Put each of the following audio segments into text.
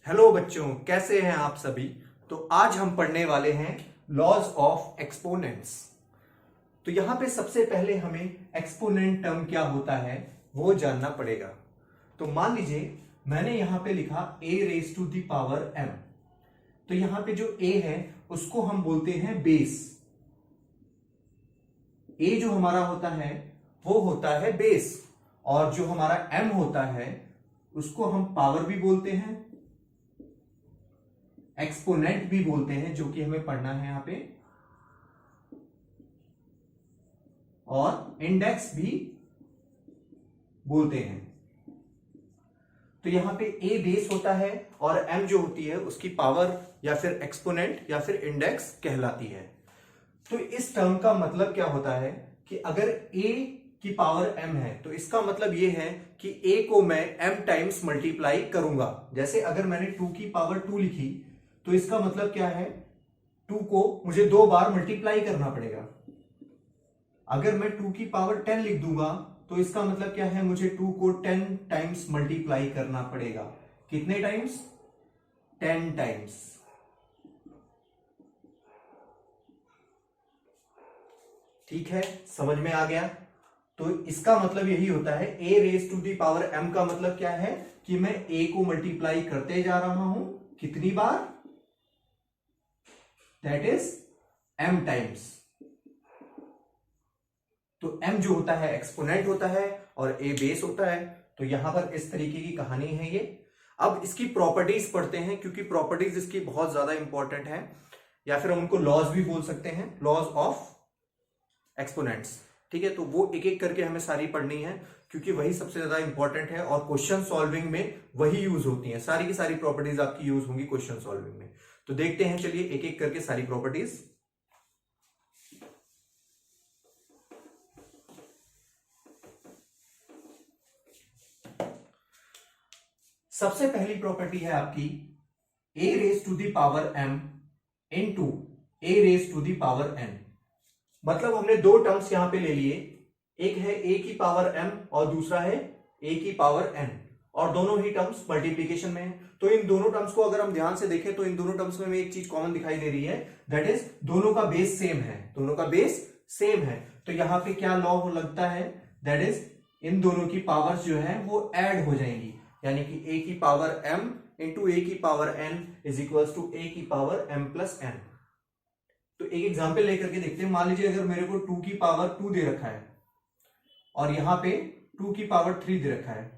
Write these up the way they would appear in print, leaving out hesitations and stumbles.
Hello बच्चों, कैसे हैं आप सभी। तो आज हम पढ़ने वाले हैं लॉज ऑफ एक्सपोनेंट्स। तो यहां पे सबसे पहले हमें एक्सपोनेंट टर्म क्या होता है वो जानना पड़ेगा। तो मान लीजिए मैंने यहां पे लिखा a raise to the power m। तो यहां पे जो a है उसको हम बोलते हैं बेस। a जो हमारा होता है वो होता है बेस, और जो हमारा m होता है उसको हम पावर भी बोलते हैं, एक्सपोनेंट भी बोलते हैं, जो कि हमें पढ़ना है यहां पे, और इंडेक्स भी बोलते हैं। तो यहां पे a बेस होता है और m जो होती है उसकी पावर या फिर एक्सपोनेंट या फिर इंडेक्स कहलाती है। तो इस टर्म का मतलब क्या होता है कि अगर a की पावर m है तो इसका मतलब ये है कि a को मैं m टाइम्स मल्टीप्लाई करूंगा। जैसे अगर मैंने 2 की पावर 2 लिखी तो इसका मतलब क्या है, 2 को मुझे 2 बार मल्टीप्लाई करना पड़ेगा। अगर मैं 2 की पावर 10 लिख दूंगा तो इसका मतलब क्या है, मुझे 2 को 10 टाइम्स मल्टीप्लाई करना पड़ेगा। कितने टाइम्स? 10 टाइम्स। ठीक है, समझ में आ गया। तो इसका मतलब यही होता है, a raise to the power m का मतलब क्या है कि मैं a को मल्टीप्लाई करते जा रहा हूं। कितनी बार? That is m times. तो m जो होता है एक्सपोनेंट होता है और a बेस होता है। तो यहां पर इस तरीके की कहानी है ये। अब इसकी प्रॉपर्टीज पढ़ते हैं, क्योंकि प्रॉपर्टीज इसकी बहुत ज्यादा इंपॉर्टेंट है, या फिर हम उनको लॉज भी बोल सकते हैं, लॉज ऑफ एक्सपोनेंट्स। ठीक है, तो वो एक एक करके हमें सारी पढ़नी है, क्योंकि वही सबसे ज्यादा इंपॉर्टेंट है और क्वेश्चन सॉल्विंग में वही यूज होती है। सारी की सारी प्रॉपर्टीज आपकी यूज होंगी क्वेश्चन सॉल्विंग में। तो देखते हैं, चलिए एक एक करके सारी प्रॉपर्टीज। सबसे पहली प्रॉपर्टी है आपकी a raise to the power m इनटू a raise to the power n। मतलब हमने दो टर्म्स यहां पे ले लिए, एक है a की पावर m और दूसरा है a की पावर n, और दोनों ही टर्म्स मल्टीप्लीकेशन में है। तो इन दोनों टर्म्स को अगर हम ध्यान से देखें तो इन दोनों टर्म्स में एक चीज कॉमन दिखाई दे रही है, दैट इज दोनों का बेस सेम है। दोनों का बेस सेम है, तो यहां पे क्या लॉ लगता है, दैट इज इन दोनों की पावर्स जो है वो ऐड हो जाएंगी, यानी कि a की पावर m इंटू a की power n is equals to a की पावर m प्लस n। तो एक एग्जांपल लेकर के देखते हैं। मान लीजिए अगर मेरे को 2 की पावर 2 दे रखा है और यहां पे 2 की पावर 3 दे रखा है,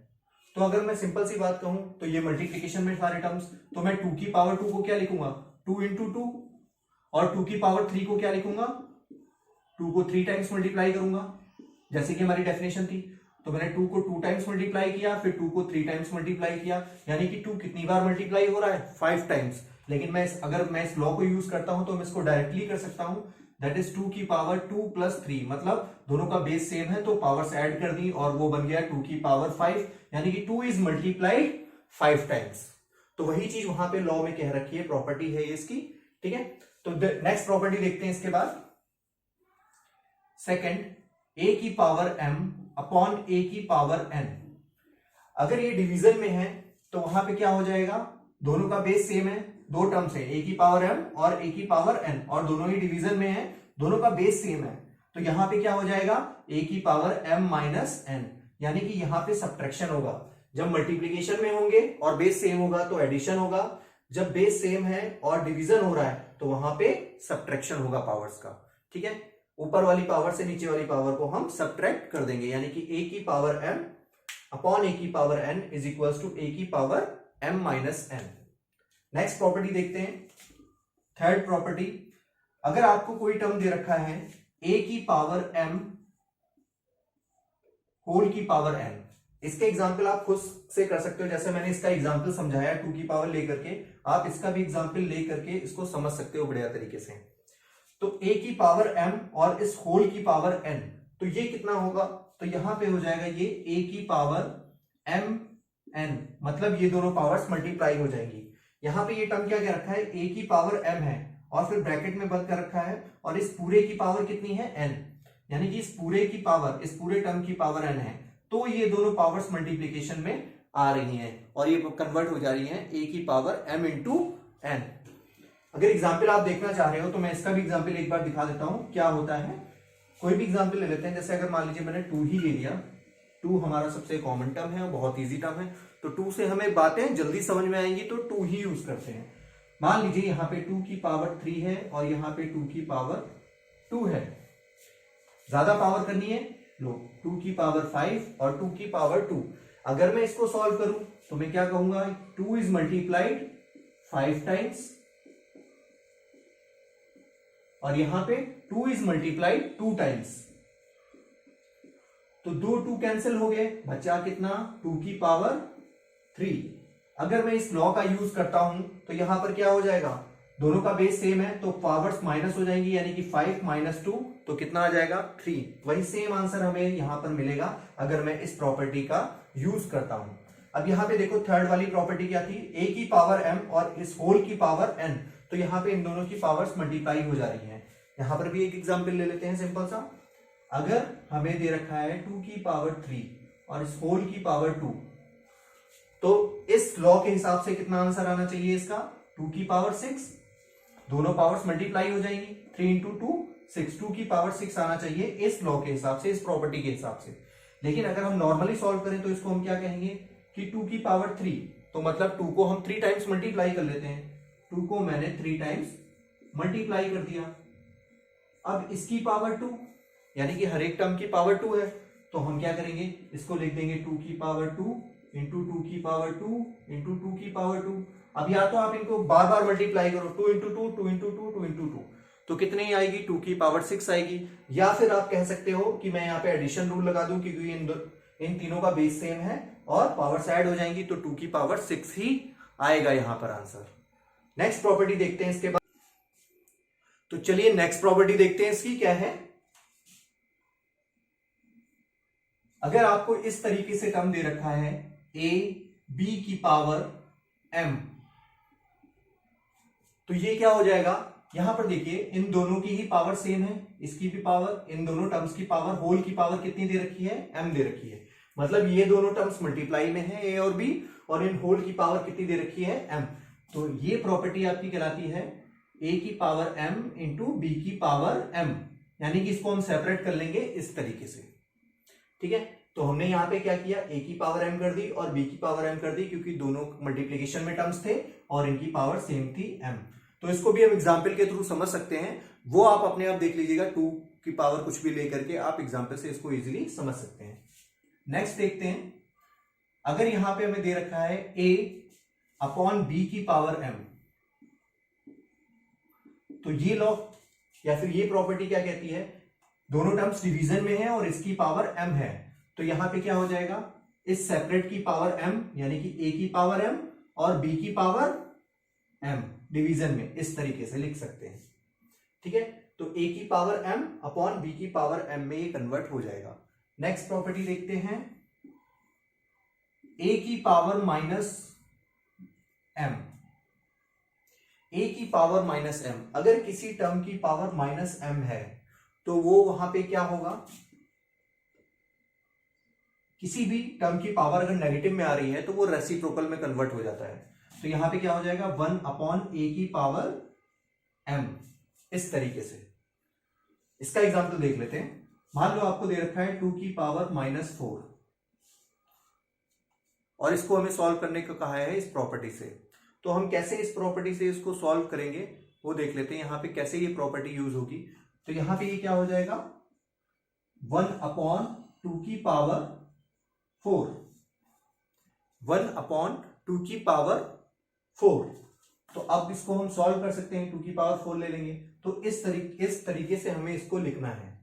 तो अगर मैं सिंपल सी बात कहूं तो ये मल्टीप्लीकेशन में सारे टर्म्स, तो मैं 2 की पावर 2 को क्या लिखूंगा, 2 इंटू 2, और 2 की पावर 3 को क्या लिखूंगा, 2 को 3 टाइम्स मल्टीप्लाई करूंगा, जैसे कि हमारी डेफिनेशन थी। तो मैंने 2 को 2 टाइम्स मल्टीप्लाई किया, फिर 2 को 3 टाइम्स मल्टीप्लाई किया, यानी कि 2 कितनी बार मल्टीप्लाई हो रहा है, 5 टाइम्स। लेकिन अगर मैं इस लॉ को यूज करता हूं तो मैं इसको डायरेक्टली कर सकता हूं, दैट इज 2 की पावर 2 प्लस 3, मतलब दोनों का बेस सेम है तो पावर्स ऐड कर दी और वो बन गया 2 की पावर 5, यानी कि 2 इज मल्टीप्लाइड 5 टाइम्स। तो वही चीज वहां पे लॉ में कह रखी है, प्रॉपर्टी है ये इसकी। ठीक है, तो नेक्स्ट प्रॉपर्टी देखते हैं इसके बाद। सेकेंड, a की पावर m अपॉन a की पावर n। अगर ये डिवीजन में है तो वहां पे क्या हो जाएगा, दोनों का बेस सेम है, दो टर्म्स है, a की पावर m और a की पावर n, और दोनों ही डिवीजन में है, दोनों का बेस सेम है। तो यहां पे क्या हो जाएगा, a की पावर m माइनस n, यानी कि यहां पे सब्ट्रैक्शन होगा। जब मल्टीप्लीकेशन में होंगे और बेस सेम होगा तो एडिशन होगा, जब बेस सेम है और डिवीजन हो रहा है तो वहां पे सब्ट्रैक्शन होगा पावर्स का। ठीक है, ऊपर वाली पावर से नीचे वाली पावर को हम सब्ट्रैक्ट कर देंगे, यानी कि a की पावर m अपॉन a की power n is equals to a की power m minus n। Next property देखते हैं, थर्ड प्रॉपर्टी। अगर आपको कोई टर्म दे रखा है a की पावर m होल की पावर n, इसके एग्जाम्पल आप खुद से कर सकते हो, जैसे मैंने इसका एग्जाम्पल समझाया 2 की पावर लेकर के, आप इसका भी एग्जाम्पल लेकर के इसको समझ सकते हो बढ़िया तरीके से। तो a की पावर m और इस होल की पावर n, तो ये कितना होगा, तो यहां पे हो जाएगा ये a की पावर m n, मतलब ये दोनों पावर्स मल्टीप्लाई हो जाएंगी। यहां पे ये टर्म क्या क्या रखा है, a की पावर m है और फिर ब्रैकेट में बंद कर रखा है, और इस पूरे की पावर कितनी है, n, यानी कि इस पूरे की पावर, इस पूरे टर्म की पावर n है। तो ये दोनों पावर्स मल्टीप्लीकेशन में आ रही हैं और ये कन्वर्ट हो जा रही हैं a की पावर m इंटू n। अगर एग्जाम्पल आप देखना चाह रहे हो तो मैं इसका भी एग्जाम्पल एक बार दिखा देता हूं क्या होता है। कोई भी एग्जाम्पल ले लेते हैं, जैसे अगर मान लीजिए मैंने 2 ही ले लिया, 2 हमारा सबसे कॉमन टर्म है और बहुत इजी टर्म है, तो 2 से हमें बातें जल्दी समझ में आएंगी तो 2 ही यूज करते हैं। मान लीजिए यहाँ पे 2 की पावर 3 है और यहाँ पे 2 की पावर 2 है। ज्यादा पावर करनी है, लो 2 की पावर 5 और 2 की पावर 2। अगर मैं इसको सॉल्व करूं तो मैं क्या कहूंगा, 2 इज मल्टीप्लाइड 5 टाइम्स और यहां पे 2 इज मल्टीप्लाइड 2 टाइम्स, तो 2 कैंसिल हो गए, बचा कितना 2 की पावर 3। अगर मैं इस लॉ का यूज करता हूं तो यहां पर क्या हो जाएगा, दोनों का बेस सेम है तो पावर्स माइनस हो जाएंगी, यानी कि 5 माइनस 2 तो कितना आ जाएगा 3। वही सेम आंसर हमें यहां पर मिलेगा अगर मैं इस प्रॉपर्टी का यूज करता हूं। अब यहां पे देखो थर्ड वाली प्रॉपर्टी क्या थी, a की पावर m और इस होल की पावर n, तो यहां पे इन दोनों की पावर्स मल्टीप्लाई हो जा रही हैं। यहां पर भी एक एग्जांपल ले लेते हैं सिंपल सा। अगर हमें दे रखा है 2 की पावर 3 और इस होल की पावर 2, तो इस लॉ के हिसाब से कितना आंसर आना चाहिए इसका, 2 की पावर 6, दोनों पावर्स मल्टीप्लाई हो जाएंगी, 3 इंटू 2 6, 2 की पावर 6 आना चाहिए इस लॉ के हिसाब से, इस प्रॉपर्टी के हिसाब से। लेकिन अगर हम नॉर्मली सॉल्व करें तो इसको हम क्या कहेंगे कि 2 की पावर 3, तो मतलब 2 को हम 3 टाइम्स मल्टीप्लाई कर लेते हैं, 2 को मैंने 3 टाइम्स मल्टीप्लाई कर दिया। अब इसकी पावर 2, यानी कि हर एक टर्म की पावर 2 है, तो हम क्या करेंगे, इसको लिख देंगे 2 की पावर 2 इंटू 2 की पावर 2 इंटू 2 की पावर 2। अब या तो आप इनको बार बार मल्टीप्लाई करो, 2 इंटू 2, 2 इंटू 2, 2 इंटू 2, तो कितनी आएगी, 2 की पावर 6 आएगी। या फिर आप कह सकते हो कि मैं यहाँ पे एडिशन रूल लगा दूं, क्योंकि इन तीनों का बेस सेम है और पावर्स ऐड हो जाएंगी, तो 2 की पावर 6 ही आएगा यहां पर आंसर। नेक्स्ट प्रॉपर्टी देखते हैं इसके बाद। तो चलिए नेक्स्ट प्रॉपर्टी देखते हैं इसकी क्या है। अगर आपको इस तरीके से टर्म दे रखा है a b की पावर m, तो ये क्या हो जाएगा, यहां पर देखिए इन दोनों की ही पावर सेम है, इसकी भी पावर, इन दोनों टर्म्स की पावर, होल की पावर कितनी दे रखी है, m दे रखी है। मतलब ये दोनों टर्म्स मल्टीप्लाई में है a और b, और इन होल की पावर कितनी दे रखी है, m। तो ये प्रॉपर्टी आपकी कहलाती है a की पावर m इंटू b की पावर m, यानी कि इसको हम सेपरेट कर लेंगे इस तरीके से। ठीक है, तो हमने यहां पे क्या किया, a की पावर m कर दी और b की पावर m कर दी, क्योंकि दोनों मल्टीप्लिकेशन में टर्म्स थे और इनकी पावर सेम थी m। तो इसको भी हम एग्जाम्पल के थ्रू समझ सकते हैं, वो आप अपने आप देख लीजिएगा, 2 की पावर कुछ भी लेकर के आप एग्जाम्पल से इसको इजीली समझ सकते हैं। नेक्स्ट देखते हैं, अगर यहां पे हमें दे रखा है a अपॉन b की पावर m, तो ये लॉ या फिर ये प्रॉपर्टी क्या कहती है, दोनों टर्म्स डिवीजन में है और इसकी पावर m है, तो यहां पे क्या हो जाएगा, इस सेपरेट की पावर m, यानी कि a की पावर m और b की पावर m डिवीजन में, इस तरीके से लिख सकते हैं। ठीक है, तो a की पावर m अपॉन b की पावर m में ये कन्वर्ट हो जाएगा। नेक्स्ट प्रॉपर्टी देखते हैं, a की पावर माइनस m, a की पावर माइनस m, अगर किसी टर्म की पावर माइनस m है तो वो वहां पे क्या होगा, किसी भी टर्म की पावर अगर नेगेटिव में आ रही है तो वो रेसिप्रोकल में कन्वर्ट हो जाता है। तो यहां पे क्या हो जाएगा, 1 अपॉन a की पावर m, इस तरीके से। इसका एग्जांपल देख लेते हैं। मान लो आपको दे रखा है 2 की पावर माइनस 4 और इसको हमें सॉल्व करने को कहा है इस प्रॉपर्टी से। तो हम कैसे इस प्रॉपर्टी से इसको सॉल्व करेंगे वो देख लेते हैं, यहां पे कैसे ये प्रॉपर्टी यूज होगी। तो यहां पे ये क्या हो जाएगा, 1 अपॉन 2 की पावर 4, 1 अपॉन 2 की पावर 4। तो अब इसको हम सॉल्व कर सकते हैं, 2 की पावर 4 ले लेंगे। तो इस तरीके से हमें इसको लिखना है।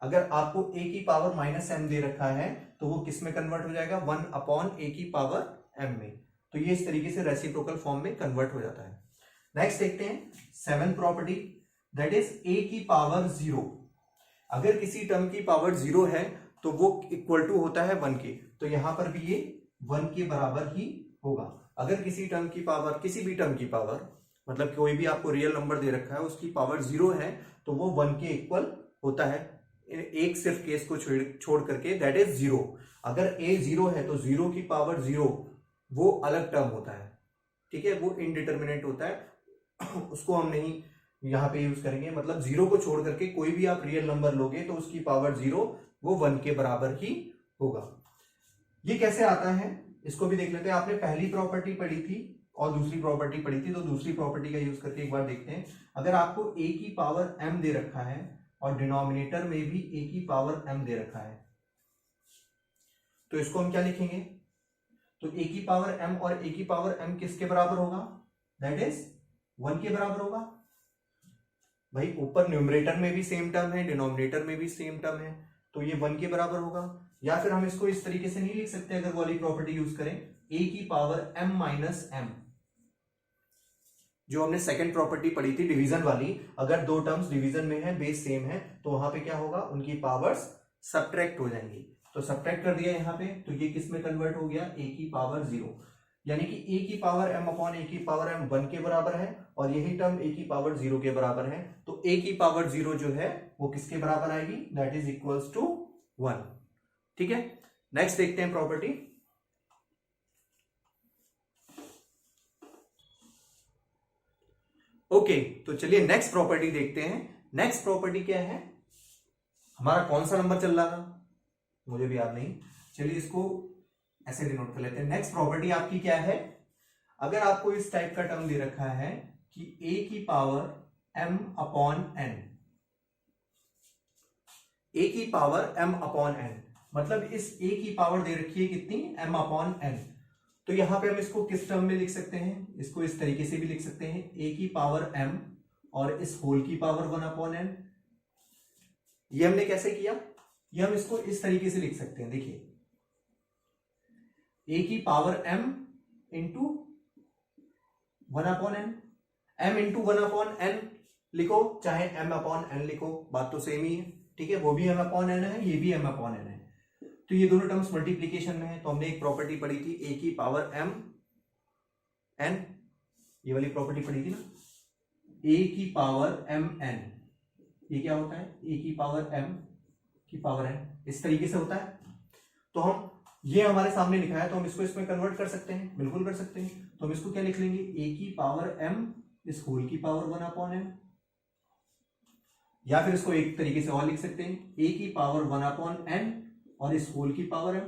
अगर आपको a की पावर माइनस m दे रखा है तो वो किस में कन्वर्ट हो जाएगा, 1 अपॉन a की पावर m में। तो ये इस तरीके से रेसिप्रोकल फॉर्म में कन्वर्ट हो जाता है। नेक्स्ट देखते हैं 7th property, that is a की पावर 0। अगर किसी टर्म की पावर 0 है तो वो इक्वल टू होता है 1 के, तो यहां पर भी ये 1 के बराबर ही होगा। अगर किसी टर्म की पावर, किसी भी टर्म की पावर, मतलब कोई भी आपको रियल नंबर दे रखा है उसकी पावर 0 है तो वो 1 के इक्वल होता है। एक सिर्फ केस को छोड़ करके, दैट इज जीरो। अगर ए जीरो है तो जीरो की पावर जीरो वो अलग टर्म होता है, ठीक है, वो इनडिटर्मिनेट होता है, उसको हम नहीं यहां पे यूज करेंगे। मतलब जीरो को छोड़ करके कोई भी आप रियल नंबर लोगे तो उसकी पावर जीरो वो 1 के बराबर ही होगा। ये कैसे आता है इसको भी देख लेते हैं। आपने पहली प्रॉपर्टी पढ़ी थी और दूसरी प्रॉपर्टी पढ़ी थी, तो दूसरी प्रॉपर्टी का यूज करके एक बार देखते हैं। अगर आपको a की पावर m दे रखा है और डिनोमिनेटर में भी a की पावर m दे रखा है, तो इसको हम क्या लिखेंगे? तो a की पावर m और a की पावर m किसके बराबर होगा? दैट इज 1 के बराबर होगा। भाई ऊपर न्यूमरेटर में भी सेम टर्म है, डिनोमिनेटर में भी सेम टर्म है, तो ये 1 के बराबर होगा। या फिर हम इसको इस तरीके से नहीं लिख सकते अगर वो वाली प्रॉपर्टी यूज करें, a की पावर m माइनस m, जो हमने सेकंड प्रॉपर्टी पढ़ी थी डिवीजन वाली। अगर दो टर्म्स डिवीजन में है, बेस सेम है, तो वहां पे क्या होगा? उनकी पावर्स सब्ट्रैक्ट हो जाएंगी। तो सब्ट्रैक्ट कर दिया यहां पे, तो ये किस में कन्वर्ट हो गया? a की पावर 0, यानी कि a की पावर m अपॉन a की पावर m 1 के बराबर है, और यही टर्म a की पावर 0 के बराबर है। तो a की पावर 0 जो है वो किसके बराबर आएगी? That is equals to 1। ठीक है, नेक्स्ट देखते हैं प्रॉपर्टी। ओके, तो चलिए नेक्स्ट प्रॉपर्टी देखते हैं। नेक्स्ट प्रॉपर्टी क्या है? हमारा कौन सा नंबर चल रहा था मुझे भी याद नहीं, चलिए इसको ऐसे डिनोट कर लेते हैं। नेक्स्ट प्रॉपर्टी आपकी क्या है? अगर आपको इस टाइप का टर्म दे रखा है कि a की power m upon n, a की पावर m अपॉन n, मतलब इस a की पावर दे रखी है कितनी? m upon n। तो यहां पे हम इसको किस टर्म में लिख सकते हैं? इसको इस तरीके से भी लिख सकते हैं, a की पावर m और इस होल की पावर 1 अपॉन n। ये हमने कैसे किया? ये हम इसको इस तरीके से लिख सकते हैं, देखिए a की power m into 1 upon n, m into 1 upon n लिखो, चाहे m अपॉन n लिखो, बात तो सेम ही है, ठीक है। वो भी m अपॉन n है, ये भी m अपॉन n है, तो ये दोनों टर्म्स मल्टीप्लीकेशन में है। तो हमने एक प्रॉपर्टी पढ़ी थी a की पावर m n, ये वाली प्रॉपर्टी पढ़ी थी ना, a की पावर m n, ये क्या होता है? a की पावर m की पावर n, इस तरीके से होता है। तो हम ये हमारे सामने लिखा है, तो हम इसको इसमें कन्वर्ट कर सकते हैं, बिल्कुल कर सकते हैं। तो हम इसको क्या लिख लेंगे? a की पावर m इस होल की पावर 1 अपॉन n, या फिर इसको एक तरीके से और लिख सकते हैं, a की पावर 1 अपॉन n और इस होल की पावर m।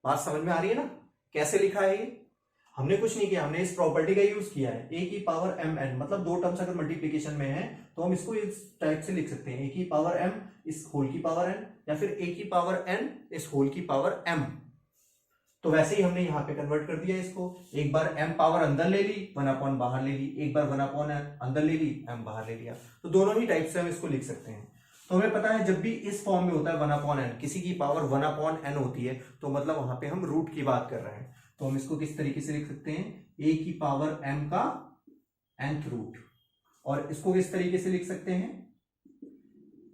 बात समझ में आ रही है ना कैसे लिखा है? ये हमने कुछ नहीं किया, हमने इस प्रॉपर्टी का यूज किया है, a की पावर m n, मतलब दो टर्म्स अगर मल्टीप्लीकेशन में है तो हम इसको इस टाइप से लिख सकते हैं, a की पावर m इस होल की पावर n, या फिर a की पावर n इस होल की पावर m। तो वैसे ही हमने यहाँ पे कन्वर्ट कर दिया इसको, एक बार m पावर अंदर ले ली, 1 अपॉन बाहर ले ली, एक बार 1 अपॉन अंदर ले ली, m बाहर ले लिया। तो दोनों ही टाइप से हम इसको लिख सकते हैं। तो हमें पता है जब भी इस फॉर्म में होता है 1 अपॉन n, किसी की पावर 1 अपॉन n होती है, तो मतलब वहां पे हम रूट की बात कर रहे हैं। तो हम इसको किस तरीके से लिख सकते हैं? a की पावर m का nth रूट। और इसको किस तरीके से लिख सकते हैं?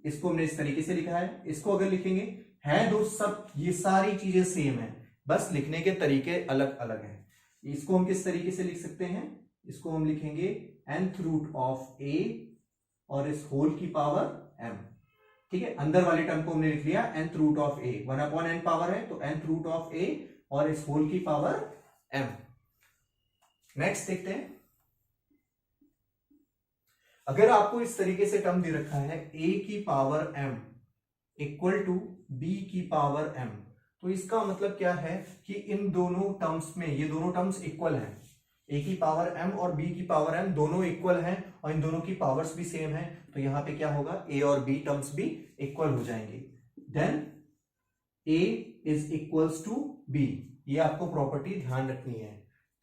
इसको हमने इस तरीके से लिखा है। इसको अगर लिखेंगे, है दो सब, ये सारी चीजें सेम है, बस लिखने के तरीके अलग अलग हैं। इसको हम किस तरीके से लिख सकते हैं? इसको हम लिखेंगे nth रूट ऑफ a और इस होल की पावर m, ठीक है। अंदर वाले टर्म को हमने लिख लिया nth root of a, 1 upon n power है, तो nth रूट ऑफ a और इस होल की पावर m। नेक्स्ट देखते हैं, अगर आपको इस तरीके से टर्म दे रखा है a की power m equal to b की पावर m, तो इसका मतलब क्या है कि इन दोनों टर्म्स में ये दोनों टर्म्स इक्वल हैं, a की पावर m और b की पावर m दोनों इक्वल हैं, और इन दोनों की पावर्स भी सेम है। तो यहां पे क्या होगा? a और b टर्म्स भी इक्वल हो जाएंगे। Then a is equals to b, ये आपको प्रॉपर्टी ध्यान रखनी है,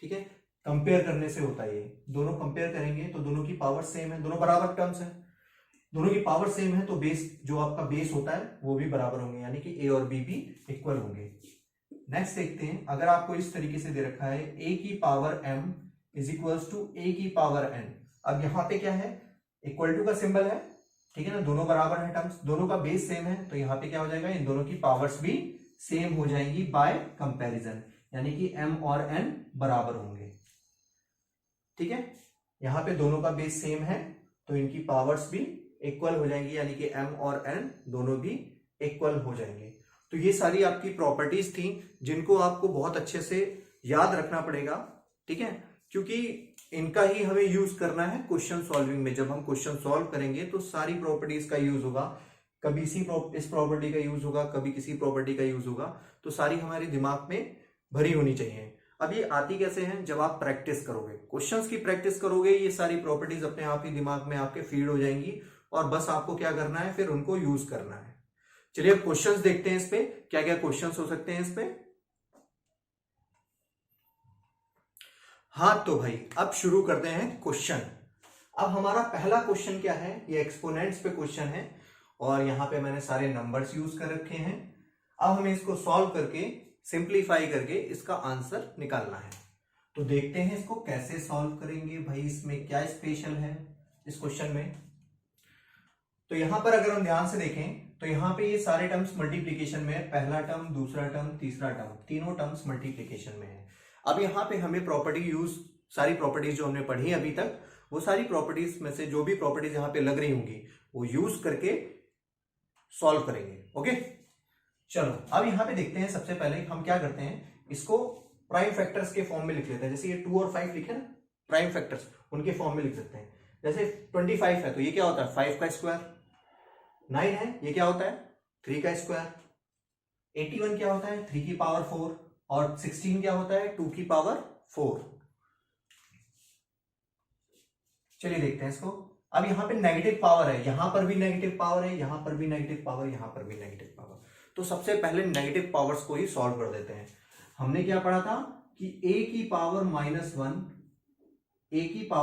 ठीक है। कंपेयर करने से होता है, ये दोनों कंपेयर करेंगे तो दोनों की पावर सेम है, दोनों बराबर टर्म्स हैं, दोनों की पावर सेम है, तो बेस जो आपका बेस होता है वो भी बराबर होंगे, यानी कि a और b भी इक्वल होंगे। नेक्स्ट देखते हैं, अगर आपको इस तरीके से दे रखा है a की power m is equals to a की पावर n। अब यहां पे क्या है? इक्वल टू का सिंबल है, ठीक है ना, दोनों बराबर है टर्म्स, दोनों का बेस सेम है, तो यहां पे क्या हो जाएगा? इन दोनों की पावर्स भी सेम हो जाएंगी बाय कंपैरिजन, यानी कि m और n बराबर होंगे, ठीक है। यहां पे दोनों का बेस सेम है तो इनकी पावर्स भी इक्वल हो जाएंगी, यानी कि m और n दोनों भी इक्वल हो जाएंगे। तो ये सारी आपकी प्रॉपर्टीज थी जिनको आपको बहुत अच्छे से याद रखना पड़ेगा, ठीक है, क्योंकि इनका ही हमें यूज करना है क्वेश्चन सॉल्विंग में। जब हम क्वेश्चन सॉल्व करेंगे तो सारी प्रॉपर्टीज का यूज होगा, कभी इस प्रॉपर्टी का यूज होगा, कभी किसी प्रॉपर्टी का यूज होगा, तो सारी हमारे दिमाग में भरी होनी चाहिए। अब ये आती कैसे हैं, जब आप प्रैक्टिस करोगे, क्वेश्चंस की प्रैक्टिस करोगे, ये सारी प्रॉपर्टीज अपने आप ही दिमाग में आपके फीड हो जाएंगी और बस आपको क्या करना है, फिर उनको यूज करना है। चलिए अब क्वेश्चंस देखते हैं, इस पे क्या क्या क्वेश्चंस हो सकते हैं इस पे। हाँ तो भाई अब शुरू करते हैं क्वेश्चन। अब हमारा पहला क्वेश्चन क्या है, ये एक्सपोनेंट्स पे क्वेश्चन है और यहां पे मैंने सारे नंबर्स यूज कर रखे हैं। अब हमें इसको सॉल्व करके, सिंप्लीफाई करके इसका आंसर निकालना है। तो देखते हैं इसको कैसे सॉल्व करेंगे भाई, इसमें क्या स्पेशल है इस क्वेश्चन में। तो यहां पर अगर हम ध्यान से देखें तो यहां पे ये सारे टर्म्स मल्टीप्लीकेशन में है, पहला टर्म, दूसरा टर्म, तीसरा टर्म, तीनों टर्म्स मल्टीप्लीकेशन में है। अब यहां पे हमें प्रॉपर्टी यूज, सारी प्रॉपर्टीज जो हमने पढ़ी अभी तक, वो सारी प्रॉपर्टीज में से जो भी प्रॉपर्टीज यहां पे लग रही होंगी वो यूज करके सॉल्व करेंगे। ओके चलो अब यहां पे देखते हैं। सबसे पहले हम क्या करते हैं, इसको प्राइम फैक्टर्स के फॉर्म में लिख लेते हैं। जैसे ये 2 और 5 लिखे ना, प्राइम फैक्टर्स उनके फॉर्म में लिख सकते हैं। जैसे 25 है तो ये क्या होता है 5 का स्क्वायर, 9 है ये क्या होता है 3 का स्क्वायर, 81 क्या होता है 3 की पावर 4 और 16 क्या होता है 2 की पावर 4। चलिए देखते हैं इसको। अब यहां पे नेगेटिव पावर है, यहां पर भी नेगेटिव पावर है, यहां पर भी नेगेटिव पावर, यहां पर भी नेगेटिव पावर। तो सबसे पहले नेगेटिव पावर्स को ही सॉल्व कर देते हैं। हमने क्या पढ़ा था कि a की power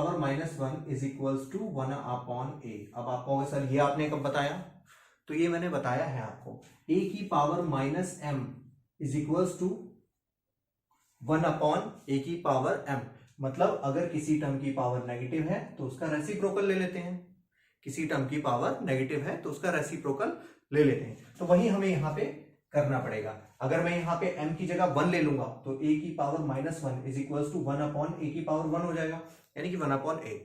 -1 is equals to 1 upon a। अब आप कहोगे सर ये आपने कब बताया, तो ये मैंने बताया है आपको। a की power -m is equals to 1 upon a की पावर m। मतलब अगर किसी टर्म की पावर नेगेटिव है तो उसका रेसिप्रोकल ले लेते हैं, किसी टर्म की पावर नेगेटिव है तो उसका रेसिप्रोकल ले लेते हैं। तो वही हमें यहां पे करना पड़ेगा। अगर मैं यहां पे m की जगह 1 ले लूंगा तो a की power -1 is equals to 1 upon a की पावर 1 हो जाएगा, यानी कि 1 अपॉन a।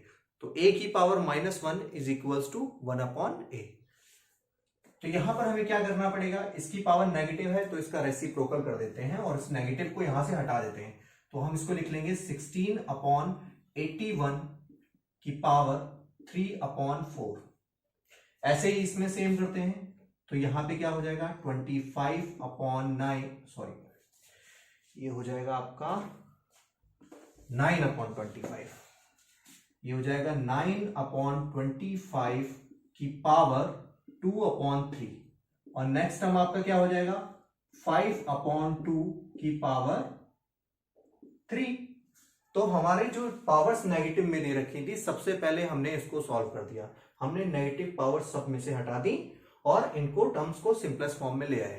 तो a की power -1 is equals to 1 upon a। तो यहां पर हमें क्या करना पड़ेगा, इसकी पावर नेगेटिव है तो इसका रेसिप्रोकल कर देते हैं और इस नेगेटिव को यहां से हटा देते हैं। तो हम इसको लिख लेंगे 16 अपॉन 81 की पावर 3 अपॉन 4। ऐसे ही इसमें सेम करते हैं तो यहां पे क्या हो जाएगा 25 अपॉन 9, सॉरी ये हो जाएगा आपका 9 अपॉन 25, ये हो जाएगा 9 अपॉन 25 की पावर 2 अपॉन 3 और नेक्स्ट टर्म आपका क्या हो जाएगा 5 अपॉन 2 की पावर 3। तो हमारे जो पावर्स नेगेटिव में दे रखी थी, सबसे पहले हमने इसको सॉल्व कर दिया। हमने नेगेटिव पावर सब में से हटा दी और इनको टर्म्स को सिंपलेस्ट फॉर्म में ले आए।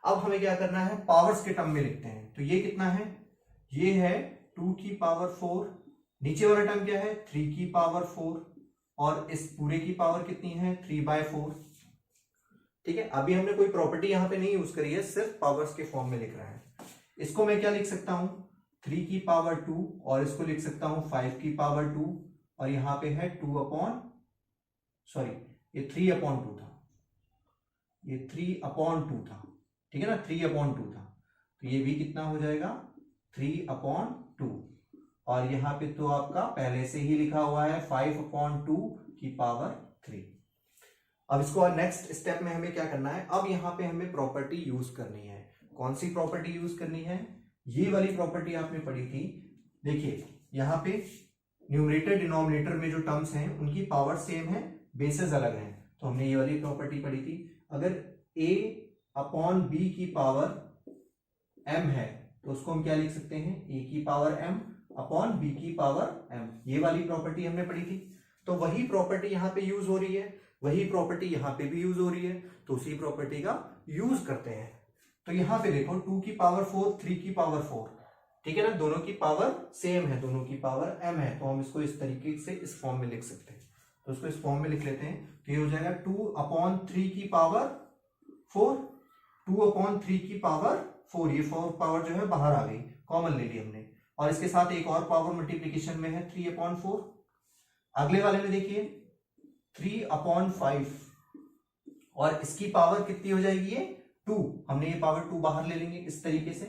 अब हमें क्या करना है, पावर्स के टर्म में लिखते हैं। तो ये कितना है, ये है 2 की पावर 4, नीचे वाला टर्म क्या है 3 की पावर 4 और इस पूरे की पावर कितनी है 3/4। ठीक है, अभी हमने कोई प्रॉपर्टी यहां पे नहीं यूज करी है, सिर्फ पावर्स के फॉर्म में लिख रहा है। इसको मैं क्या लिख सकता हूं 3 की पावर 2 और इसको लिख सकता हूं 5 की पावर 2 और यहां पे है 2 अपॉन, सॉरी ये 3 अपॉन 2 था, ये 3 अपॉन 2 था, ठीक है ना, 3 अपॉन 2 था। तो ये भी कितना हो जाएगा 3 अपॉन 2 और यहां पे तो आपका पहले से ही लिखा हुआ है 5 अपॉन 2 की पावर 3। अब इसको नेक्स्ट स्टेप में हमें क्या करना है, अब यहां पे हमें प्रॉपर्टी यूज करनी है। कौन सी प्रॉपर्टी यूज करनी है, ये वाली प्रॉपर्टी आपने पढ़ी थी। देखिए यहां पे न्यूमरेटर डिनोमिनेटर में जो टर्म्स हैं उनकी पावर सेम है, बेसेस अलग हैं। तो हमने ये वाली प्रॉपर्टी पढ़ी थी। अगर a अपॉन b की पावर m है तो उसको हम क्या लिख सकते हैं a की पावर m अपॉन b की पावर m। ये वाली प्रॉपर्टी हमने पढ़ी थी। तो वही प्रॉपर्टी यहां पे यूज हो रही है, वही प्रॉपर्टी यहां पे भी यूज हो रही है, तो उसी प्रॉपर्टी का यूज करते हैं। तो यहां पे देखो 2 की पावर 4, 3 की पावर 4, ठीक है ना, दोनों की पावर सेम है, दोनों की पावर m है। तो हम इसको इस तरीके से इस फॉर्म में लिख सकते हैं। तो इसको इस फॉर्म में लिख लेते हैं। तो ये हो जाएगा 2 अपॉन 3 की पावर 4, 2 अपॉन 3 की पावर 4, ये 4 पावर जो है बाहर आ गई, कॉमन ले ली हमने, और इसके साथ एक और पावर मल्टीप्लीकेशन में है 3 अपॉन 4। अगले वाले में देखिए 3/5 और इसकी पावर कितनी हो जाएगी ये 2, हमने ये पावर 2 बाहर ले लेंगे इस तरीके से,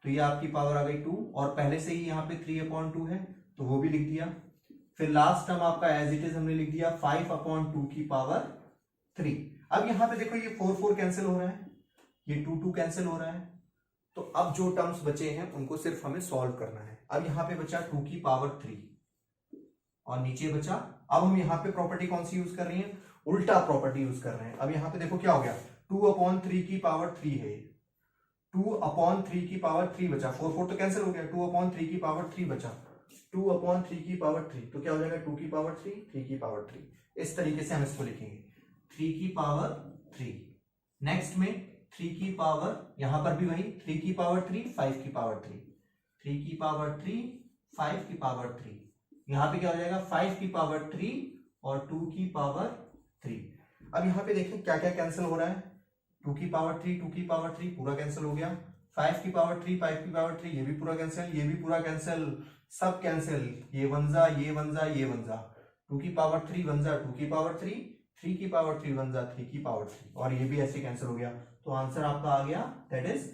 तो ये आपकी पावर आ गई 2 और पहले से ही यहाँ पे 3/2 है तो वो भी लिख दिया। फिर लास्ट टर्म आपका एज इट इज हमने लिख दिया 5/2 की पावर 3। अब यहाँ पे देखो ये 4 कैंसिल हो रहा है, ये 2 कैंसिल हो रहा है, तो अब जो टर्म्स बचे हैं उनको सिर्फ हमें सॉल्व करना है। अब यहाँ पे बचा 2 की पावर 3 और नीचे बचा, अब हम यहाँ पे प्रॉपर्टी कौन सी यूज कर रही है, उल्टा प्रॉपर्टी यूज कर रहे हैं। अब यहाँ पे देखो क्या हो गया, 2/3 की पावर 3 है, 2/3 की पावर 3 बचा, 4 तो कैंसिल हो गया, 2/3 की पावर 3 बचा, 2/3 की पावर 3 तो क्या हो जाएगा 2 की पावर 3, 3 की पावर 3, इस तरीके से हम इसको लिखेंगे 3 की पावर 3। नेक्स्ट में 3 की पावर, यहां पर भी वही 3 की पावर 3, 5 की पावर 3, 3 की पावर 3, 5 की पावर 3, यहां पे क्या हो जाएगा 5 की पावर 3 और 2 की पावर 3। अब यहां पे देखें क्या क्या कैंसिल हो रहा है, 2 की पावर 3, 2 की पावर 3 पूरा कैंसिल हो गया, 5 की पावर 3, 5 की पावर 3 ये भी पूरा कैंसिल, ये भी पूरा कैंसिल, सब कैंसिल, ये वंजा, ये वंजा, ये वंजा, 2 की पावर 3 वंजा 2 की पावर 3, 3 की पावर 3 वंजा 3 की पावर 3 और ये भी ऐसे कैंसिल हो गया, तो आंसर आपका आ गया दैट इज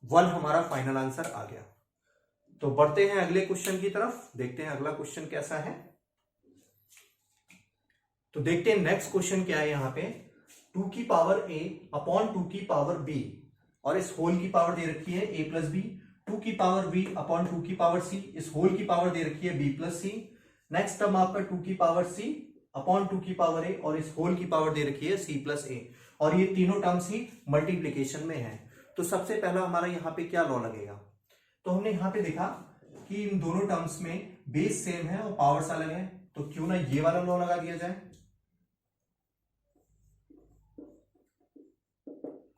1 हमारा फाइनल आंसर आ गया। तो बढ़ते हैं अगले क्वेश्चन की तरफ, देखते हैं अगला क्वेश्चन कैसा है। तो देखते हैं नेक्स्ट क्वेश्चन क्या है, यहाँ पे 2 की पावर a अपॉन 2 की पावर b और इस होल की पावर दे रखी है a प्लस बी, 2 की पावर b अपॉन 2 की पावर c, इस होल की पावर दे रखी है b प्लस सी। नेक्स्ट टर्म आपका 2 की पावर c अपॉन 2 की पावर a और इस होल की पावर दे रखी है c प्लस a और ये तीनों टर्म्स ही मल्टीप्लीकेशन में है। तो सबसे पहला हमारा यहाँ पे क्या लॉ लगेगा, तो हमने यहाँ पे देखा कि इन दोनों टर्म्स में बेस सेम है और पावर्स अलग है, तो क्यों ना ये वाला लॉ लगा दिया जाए।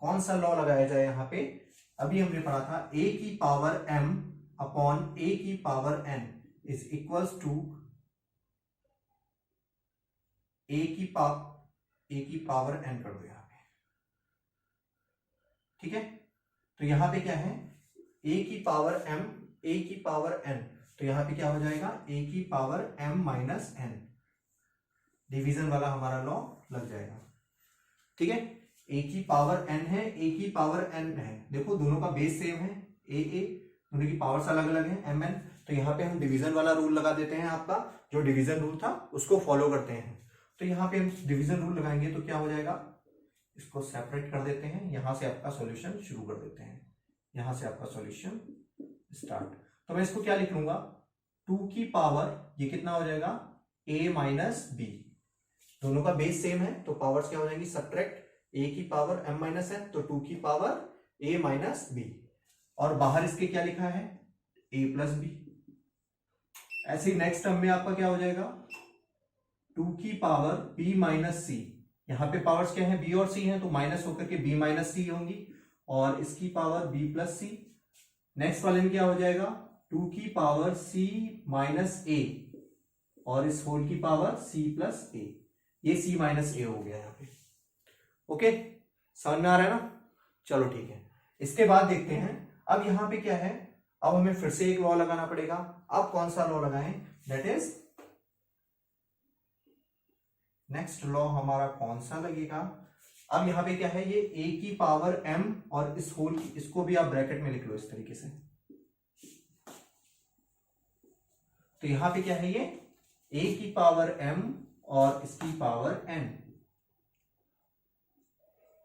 कौन सा लॉ लगाया जाए यहाँ पे, अभी हमने पढ़ा था a की पावर m अपॉन a की power n is equals to a की पावर n कर दो यहाँ पे, ठीक है। तो यहाँ पे क्या है a की पावर m, a की पावर n, तो यहाँ पे क्या हो जाएगा a की power m minus n, division वाला हमारा लॉ लग जाएगा, ठीक है। a की पावर n है, a की पावर n है, देखो दोनों का बेस सेम है a दोनों की पावर्स अलग अलग है mn, तो यहाँ पे हम डिवीजन वाला रूल लगा देते हैं, आपका जो डिवीजन रूल था उसको फॉलो करते हैं। तो यहाँ पे हम डिवीजन रूल लगाएंगे तो क्या हो जाएगा, इसको सेपरेट कर देते हैं, यहां से आपका सॉल्यूशन शुरू कर देते हैं, यहां से आपका सॉल्यूशन स्टार्ट। तो मैं इसको क्या लिख लूंगा 2 की पावर, ये कितना हो जाएगा a माइनस बी, दोनों का बेस सेम है तो पावर्स क्या हो जाएंगी सब्ट्रैक्ट, a की पावर m माइनस n तो 2 की पावर a माइनस बी और बाहर इसके क्या लिखा है a प्लस बी। ऐसे ही नेक्स्ट टर्म में आपका क्या हो जाएगा 2 की पावर b माइनस सी, यहां पे पावर्स क्या है b और c हैं तो माइनस होकर के b माइनस सी होंगी और इसकी पावर b प्लस सी। नेक्स्ट वाले में क्या हो जाएगा 2 की पावर c माइनस a और इस होल की पावर c प्लस a, ये c माइनस a हो गया यहाँ पे, ओके समझ में आ रहा है ना। चलो ठीक है, इसके बाद देखते हैं अब यहाँ पे क्या है, अब हमें फिर से एक लॉ लगाना पड़ेगा। अब कौन सा लॉ लगाएं, दैट इज नेक्स्ट लॉ हमारा कौन सा लगेगा। अब यहां पे क्या है ये a की पावर m और इस होल की, इसको भी आप ब्रैकेट में लिख लो इस तरीके से, तो यहां पे क्या है ये a की पावर m और इसकी पावर n,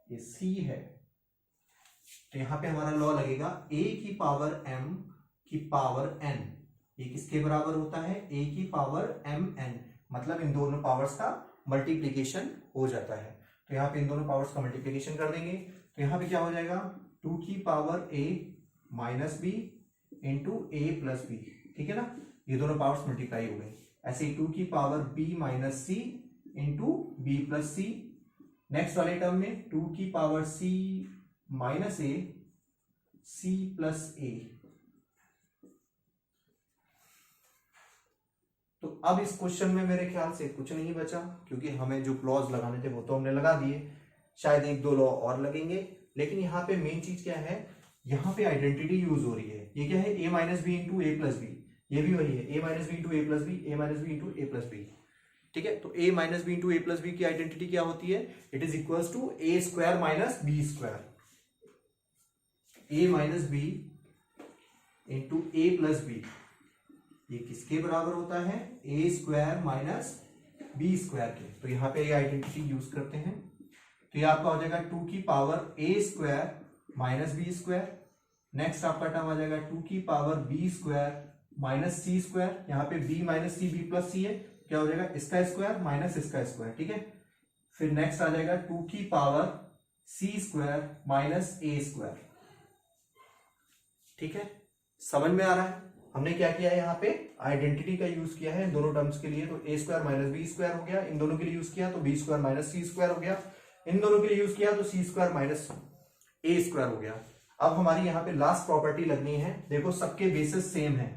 ये c है, तो यहां पे हमारा लॉ लगेगा a की पावर m की पावर n, ये किसके बराबर होता है a की पावर mn, मतलब इन दोनों पावर्स का मल्टीप्लीकेशन हो जाता है। तो यहाँ पे इन दोनों पावर्स का मल्टीप्लीकेशन कर देंगे तो यहाँ पे क्या हो जाएगा 2 की power a minus B into a plus b, ठीक है ना, ये दोनों पावर्स मल्टीप्लाई हो गई। ऐसे ही 2 की पावर b माइनस सी इंटू बी प्लस सी। नेक्स्ट वाले टर्म में 2 की power c minus a c plus a। तो अब इस क्वेश्चन में मेरे ख्याल से कुछ नहीं बचा, क्योंकि हमें जो क्लॉज लगाने थे वो तो हमने लगा दिए, शायद एक दो लॉ और लगेंगे, लेकिन यहाँ पे मेन चीज क्या है, यहाँ पे आइडेंटिटी यूज हो रही है। ये क्या है a minus B into A plus b, ये भी वही है a minus B into A plus b, a minus B into A plus b. ठीक है, तो a minus B into A plus बी की आइडेंटिटी क्या होती है, it is equals to a square minus B square, a minus B into A plus b, ये किसके बराबर होता है, a square minus B square के। तो यहां पे ये आइडेंटिटी यूज करते हैं, तो ये आपका हो जाएगा 2 की power a square minus B square. Next आपका टर्म आ जाएगा 2 की पावर बी स्क्वायर माइनस सी स्क्वायर, यहाँ पे b minus c, b plus c है, क्या हो जाएगा इसका स्क्वायर माइनस इसका स्क्वायर, ठीक है। फिर नेक्स्ट आ जाएगा 2 की power C square minus A square, ठीक है, समझ में आ रहा है। हमने क्या किया है, यहाँ पे आइडेंटिटी का यूज किया है इन दोनों टर्म्स के लिए, तो ए स्क्वायर माइनस बी स्क्वायर हो गया, इन दोनों के लिए यूज किया तो बी स्क्वायर माइनस सी स्क्वायर हो गया, इन दोनों के लिए यूज किया तो सी स्क्वायर माइनस ए स्क्वायर हो गया। अब हमारी यहाँ पे लास्ट प्रॉपर्टी लगनी है, देखो सबके बेसिस सेम है,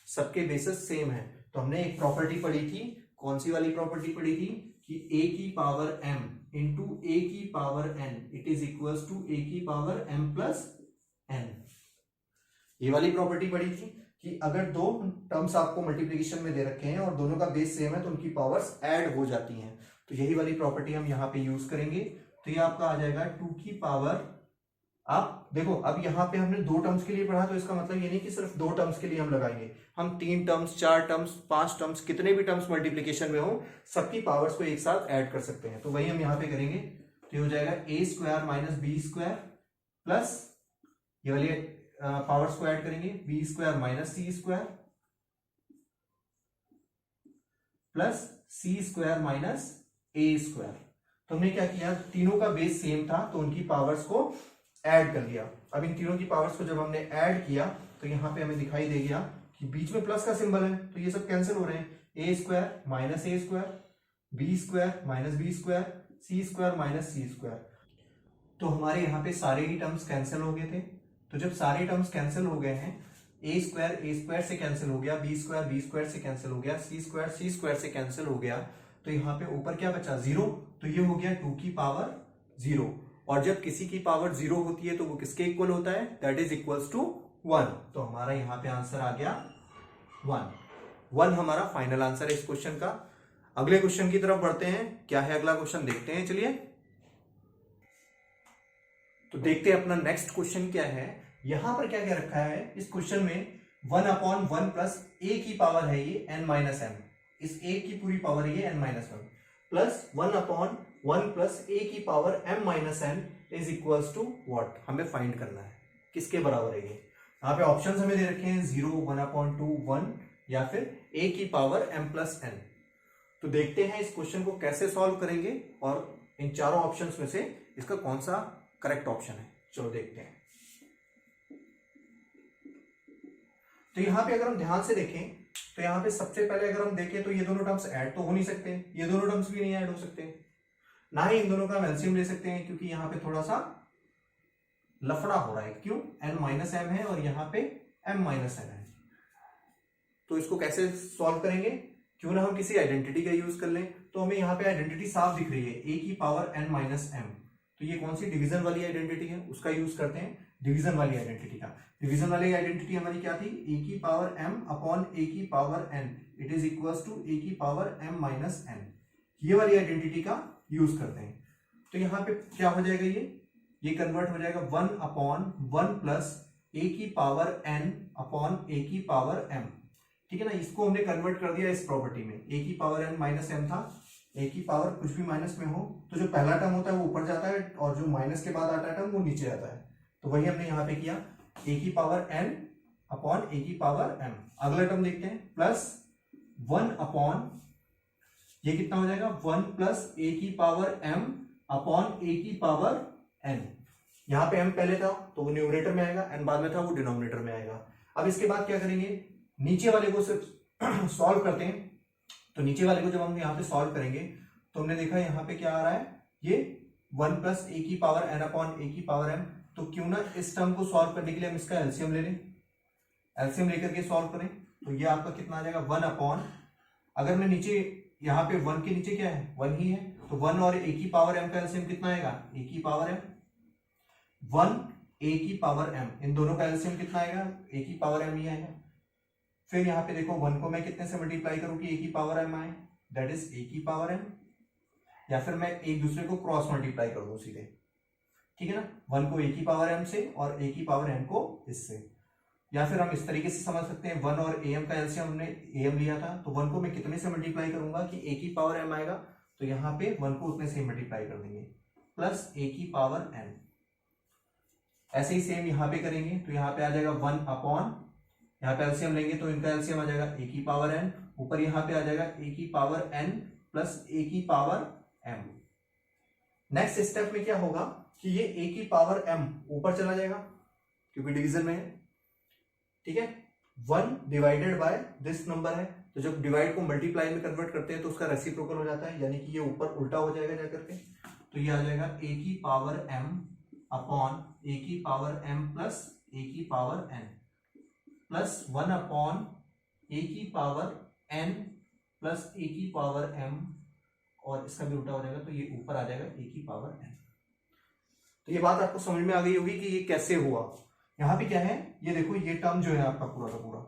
सबके बेसिस सेम है, तो हमने एक प्रॉपर्टी पढ़ी थी, कौन सी वाली प्रॉपर्टी पढ़ी थी, कि a की पावर m इंटू ए की power n it is equals to a की पावर m प्लस n, ये वाली प्रॉपर्टी पढ़ी थी कि अगर दो टर्म्स आपको मल्टीप्लिकेशन में दे रखे हैं और दोनों का बेस सेम है तो उनकी पावर्स ऐड हो जाती हैं, तो यही वाली प्रॉपर्टी हम यहाँ पे यूज करेंगे। तो ये आपका आ जाएगा 2 की पावर, आप देखो अब यहाँ पे हमने दो टर्म्स के लिए पढ़ा, तो इसका मतलब ये नहीं कि सिर्फ दो टर्म्स के लिए हम लगाएंगे, हम 3 टर्म्स 4 टर्म्स 5 टर्म्स कितने भी टर्म्स मल्टीप्लिकेशन में हो सबकी पावर्स को एक साथ ऐड कर सकते हैं, तो वही हम यहाँ पे करेंगे। तो ये हो जाएगा A square minus B square plus ये वाली पावर्स को ऐड करेंगे, B square minus C square plus C square minus A square. तो हमने क्या किया, तीनों का बेस सेम था तो उनकी पावर्स को ऐड कर लिया। अब इन तीनों की पावर्स को जब हमने ऐड किया तो यहां पे हमें दिखाई दे गया कि बीच में प्लस का सिंबल है, तो ये सब कैंसिल हो रहे हैं, A square minus A square, B square minus B square, C square minus C square. तो हमारे यहाँ पे सारे ही टर्म्स कैंसिल हो गए थे, तो जब सारे टर्म्स कैंसिल हो गए हैं, ए स्क्वायर से कैंसिल हो गया, बी स्क्वायर से कैंसिल हो गया, सी स्क्वायर से कैंसिल हो गया, तो यहाँ पे ऊपर क्या बचा, 0, तो ये हो गया 2 की पावर 0, और जब किसी की पावर 0 होती है तो वो किसके इक्वल होता है, दैट इज इक्वल्स टू 1, तो हमारा यहाँ पे आंसर आ गया 1 हमारा फाइनल आंसर है इस क्वेश्चन का। अगले क्वेश्चन की तरफ बढ़ते हैं, क्या है अगला क्वेश्चन देखते हैं, चलिए। तो देखते हैं अपना नेक्स्ट क्वेश्चन क्या है। यहां पर क्या क्या रखा है इस क्वेश्चन में, 1/1 प्लस ए की पावर है ये n माइनस m, इस a की पूरी पावर है ये n माइनस 1 प्लस 1/1 प्लस ए की power m minus n is equals to what, हमें फाइंड करना है किसके बराबर है ये। यहाँ पे ऑप्शंस हमें दे रखे हैं 0, 1/2, 1 या फिर a की पावर m प्लस n। तो देखते हैं इस क्वेश्चन को कैसे सॉल्व करेंगे और इन चारों ऑप्शंस में से इसका कौन सा करेक्ट ऑप्शन है, चलो देखते हैं। तो यहां पे अगर हम ध्यान से देखें तो यहां पे सबसे पहले अगर हम देखें तो ये दोनों टर्म्स ऐड तो हो नहीं सकते, ये दोनों टर्म्स भी नहीं ऐड हो सकते, ना ही इन दोनों का हम एलसीएम ले सकते हैं, क्योंकि यहां पे थोड़ा सा लफड़ा हो रहा है, क्यों, n माइनस m है और यहाँ पे m माइनस n है। तो इसको कैसे सॉल्व करेंगे, क्यों ना हम किसी आइडेंटिटी का यूज कर लें। तो हमें यहाँ पे आइडेंटिटी साफ दिख रही है, a की पावर n माइनस m, तो ये कौन सी डिवीजन वाली आइडेंटिटी है, उसका यूज करते हैं, डिवीजन वाली आइडेंटिटी का। डिवीजन वाली आइडेंटिटी हमारी क्या थी, a की पावर m अपॉन a की power n it is equals to a की पावर m माइनस n, ये वाली आइडेंटिटी का यूज करते हैं। तो यहाँ पे क्या हो जाएगा, ये कन्वर्ट हो जाएगा 1/1 प्लस a की पावर n अपॉन a की पावर m, ठीक है ना। इसको हमने कन्वर्ट कर दिया इस प्रॉपर्टी में, a की पावर n माइनस m था, a की पावर कुछ भी माइनस में हो तो जो पहला टर्म होता है वो ऊपर जाता है और जो माइनस के बाद आता है टर्म वो नीचे आता है, तो वही हमने यहाँ पे किया, a की पावर n अपॉन a की पावर m। अगला टर्म देखते हैं, प्लस 1 अपॉन, ये कितना हो जाएगा, 1 प्लस a की पावर m अपॉन a की पावर n। यहाँ पे m पहले था तो वो न्यूमरेटर में आएगा, n बाद में था वो डिनोमिनेटर में आएगा। अब इसके बाद क्या करेंगे, नीचे वाले को सिर्फ सॉल्व करते हैं। तो नीचे वाले को जब हम यहाँ पे सॉल्व करेंगे तो हमने देखा यहाँ पे क्या आ रहा है, ये 1 प्लस a की पावर n अपॉन a की पावर m, तो क्यों ना इस टर्म को सॉल्व करने के लिए हम इसका एलसीएम ले लें, एलसीएम लेकर के सॉल्व करें। तो ये आपका कितना आ जाएगा, 1 अपॉन, अगर मैं नीचे यहाँ पे 1 के नीचे क्या है, 1 ही है, तो 1 और a की पावर m का एलसीएम कितना आएगा, a की पावर m, 1 a की पावर m, इन दोनों का एलसीएम कितना आएगा, a की पावर m ही आएगा। फिर यहाँ पे देखो 1 को मैं कितने से मल्टीप्लाई करूं कि a की पावर m आए, दैट इज ए की पावर एम, या फिर मैं एक दूसरे को क्रॉस मल्टीप्लाई कर दूं सीधे, ठीक है ना, 1 को ए की पावर एम से और ए की पावर एम को इससे। या फिर हम इस तरीके से समझ सकते हैं 1 और ए एम का एलसीएम हमने ए एम लिया था, तो 1 को मैं कितने से मल्टीप्लाई करूंगा कि ए की पावर एम आएगा, तो यहाँ पे 1 को उतने से मल्टीप्लाई कर देंगे प्लस ए की पावर एम। ऐसे ही सेम यहाँ पे करेंगे, तो यहाँ पे आ जाएगा 1 अपॉन, यहाँ पे एलसीएम लेंगे तो इनका एलसीएम आ जाएगा ए की पावर एन, ऊपर यहाँ पे आ जाएगा ए की पावर एन प्लस ए की पावर एम। नेक्स्ट स्टेप में क्या होगा कि ये ए की पावर एम ऊपर चला जाएगा क्योंकि डिवीजन में है, ठीक है। 1 डिवाइडेड बाय दिस नंबर है, तो जब डिवाइड को मल्टीप्लाई में कन्वर्ट करते हैं तो उसका रेसिप्रोकल हो जाता है, यानी कि ये ऊपर उल्टा हो जाएगा जाकर के, तो ये आ जाएगा ए की पावर एम अपॉन ए की पावर एम प्लस ए की पावर एन प्लस 1 अपॉन ए की पावर एन प्लस ए की पावर एम, और इसका भी उल्टा हो जाएगा तो ये ऊपर आ जाएगा ए की पावर एन। तो ये बात आपको समझ में आ गई होगी कि ये कैसे हुआ। यहां पे क्या है, ये देखो ये टर्म जो है आपका पूरा का पूरा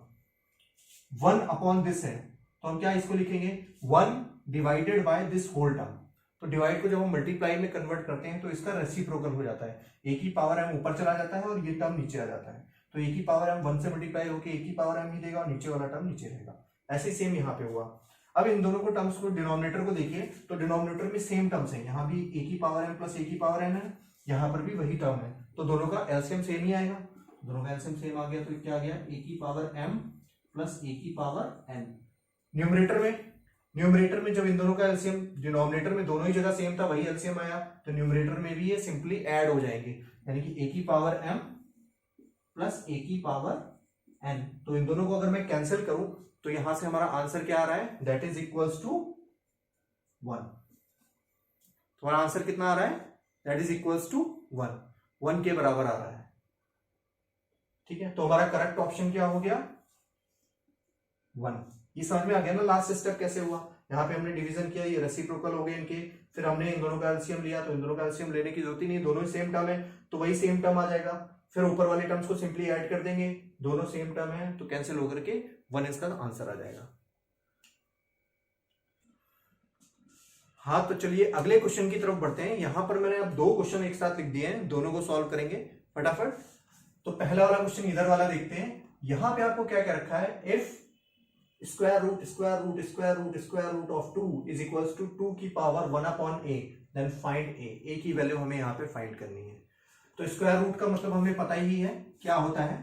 1 अपॉन दिस है, तो हम क्या इसको लिखेंगे 1 divided by this whole term. तो डिवाइड को जब हम मल्टीप्लाई में कन्वर्ट करते हैं तो इसका रेसिप्रोकल हो जाता है, ए की पावर एम ऊपर चला जाता है और ये टर्म नीचे आ जाता है, तो ए की पावर एम 1 से मल्टीप्लाई होकर ए की पावर एम ही देगा और नीचे वाला टर्म नीचे रहेगा। ऐसे ही सेम यहाँ पे हुआ। अब इन दोनों को टर्म्स को डिनोमिनेटर को देखिए, तो डिनोमिनेटर में सेम टर्म्स है, यहाँ भी ए की पावर एम प्लस ए की पावर एन है, यहाँ पर भी वही टर्म है, तो दोनों का एलसीएम सेम ही आएगा। दोनों का एलसीएम सेम आ गया तो क्या आ गया ए की पावर एम प्लस ए की पावर एन। न्यूमरेटर में जब इन दोनों का एलसीएम, डिनोमिनेटर में दोनों ही जगह सेम था वही एलसीएम आया, तो न्यूमरेटर में भी ये सिंपली ऐड हो जाएंगे, यानी कि ए की पावर एम प्लस ए की पावर एन। तो इन दोनों को अगर मैं कैंसिल करूं तो यहां से हमारा आंसर क्या आ रहा है, दैट इज इक्वल्स टू 1। तुम्हारा आंसर कितना आ रहा है, दैट इज इक्वल्स टू 1 के बराबर आ रहा है, ठीक है। तो हमारा करेक्ट ऑप्शन क्या हो गया 1। ये समझ में आ गया ना लास्ट स्टेप कैसे हुआ। यहाँ पे हमने डिवीजन किया, ये रेसिप्रोकल हो गए इनके, फिर हमने इन दोनों का एलसीएम लिया, तो इन दोनों का एलसीएम लेने की जरूरत ही नहीं, दोनों ही सेम टर्म है तो वही सेम टर्म आ जाएगा। फिर ऊपर वाले टर्म्स को सिंपली ऐड कर देंगे, दोनों सेम टर्म है तो कैंसिल होकर के 1 इसका आंसर आ जाएगा। हाँ, तो चलिए अगले क्वेश्चन की तरफ बढ़ते हैं। यहां पर मैंने अब 2 क्वेश्चन एक साथ लिख दिए हैं, दोनों को सॉल्व करेंगे फटाफट। तो पहला वाला क्वेश्चन इधर वाला देखते हैं। यहां पे आपको क्या क्या रखा है, if square root of 2 is equals to 2 की power 1 upon a, then find a की वैल्यू हमें यहाँ पे फाइंड करनी है। तो स्क्वायर रूट का मतलब हमें पता ही है क्या होता है,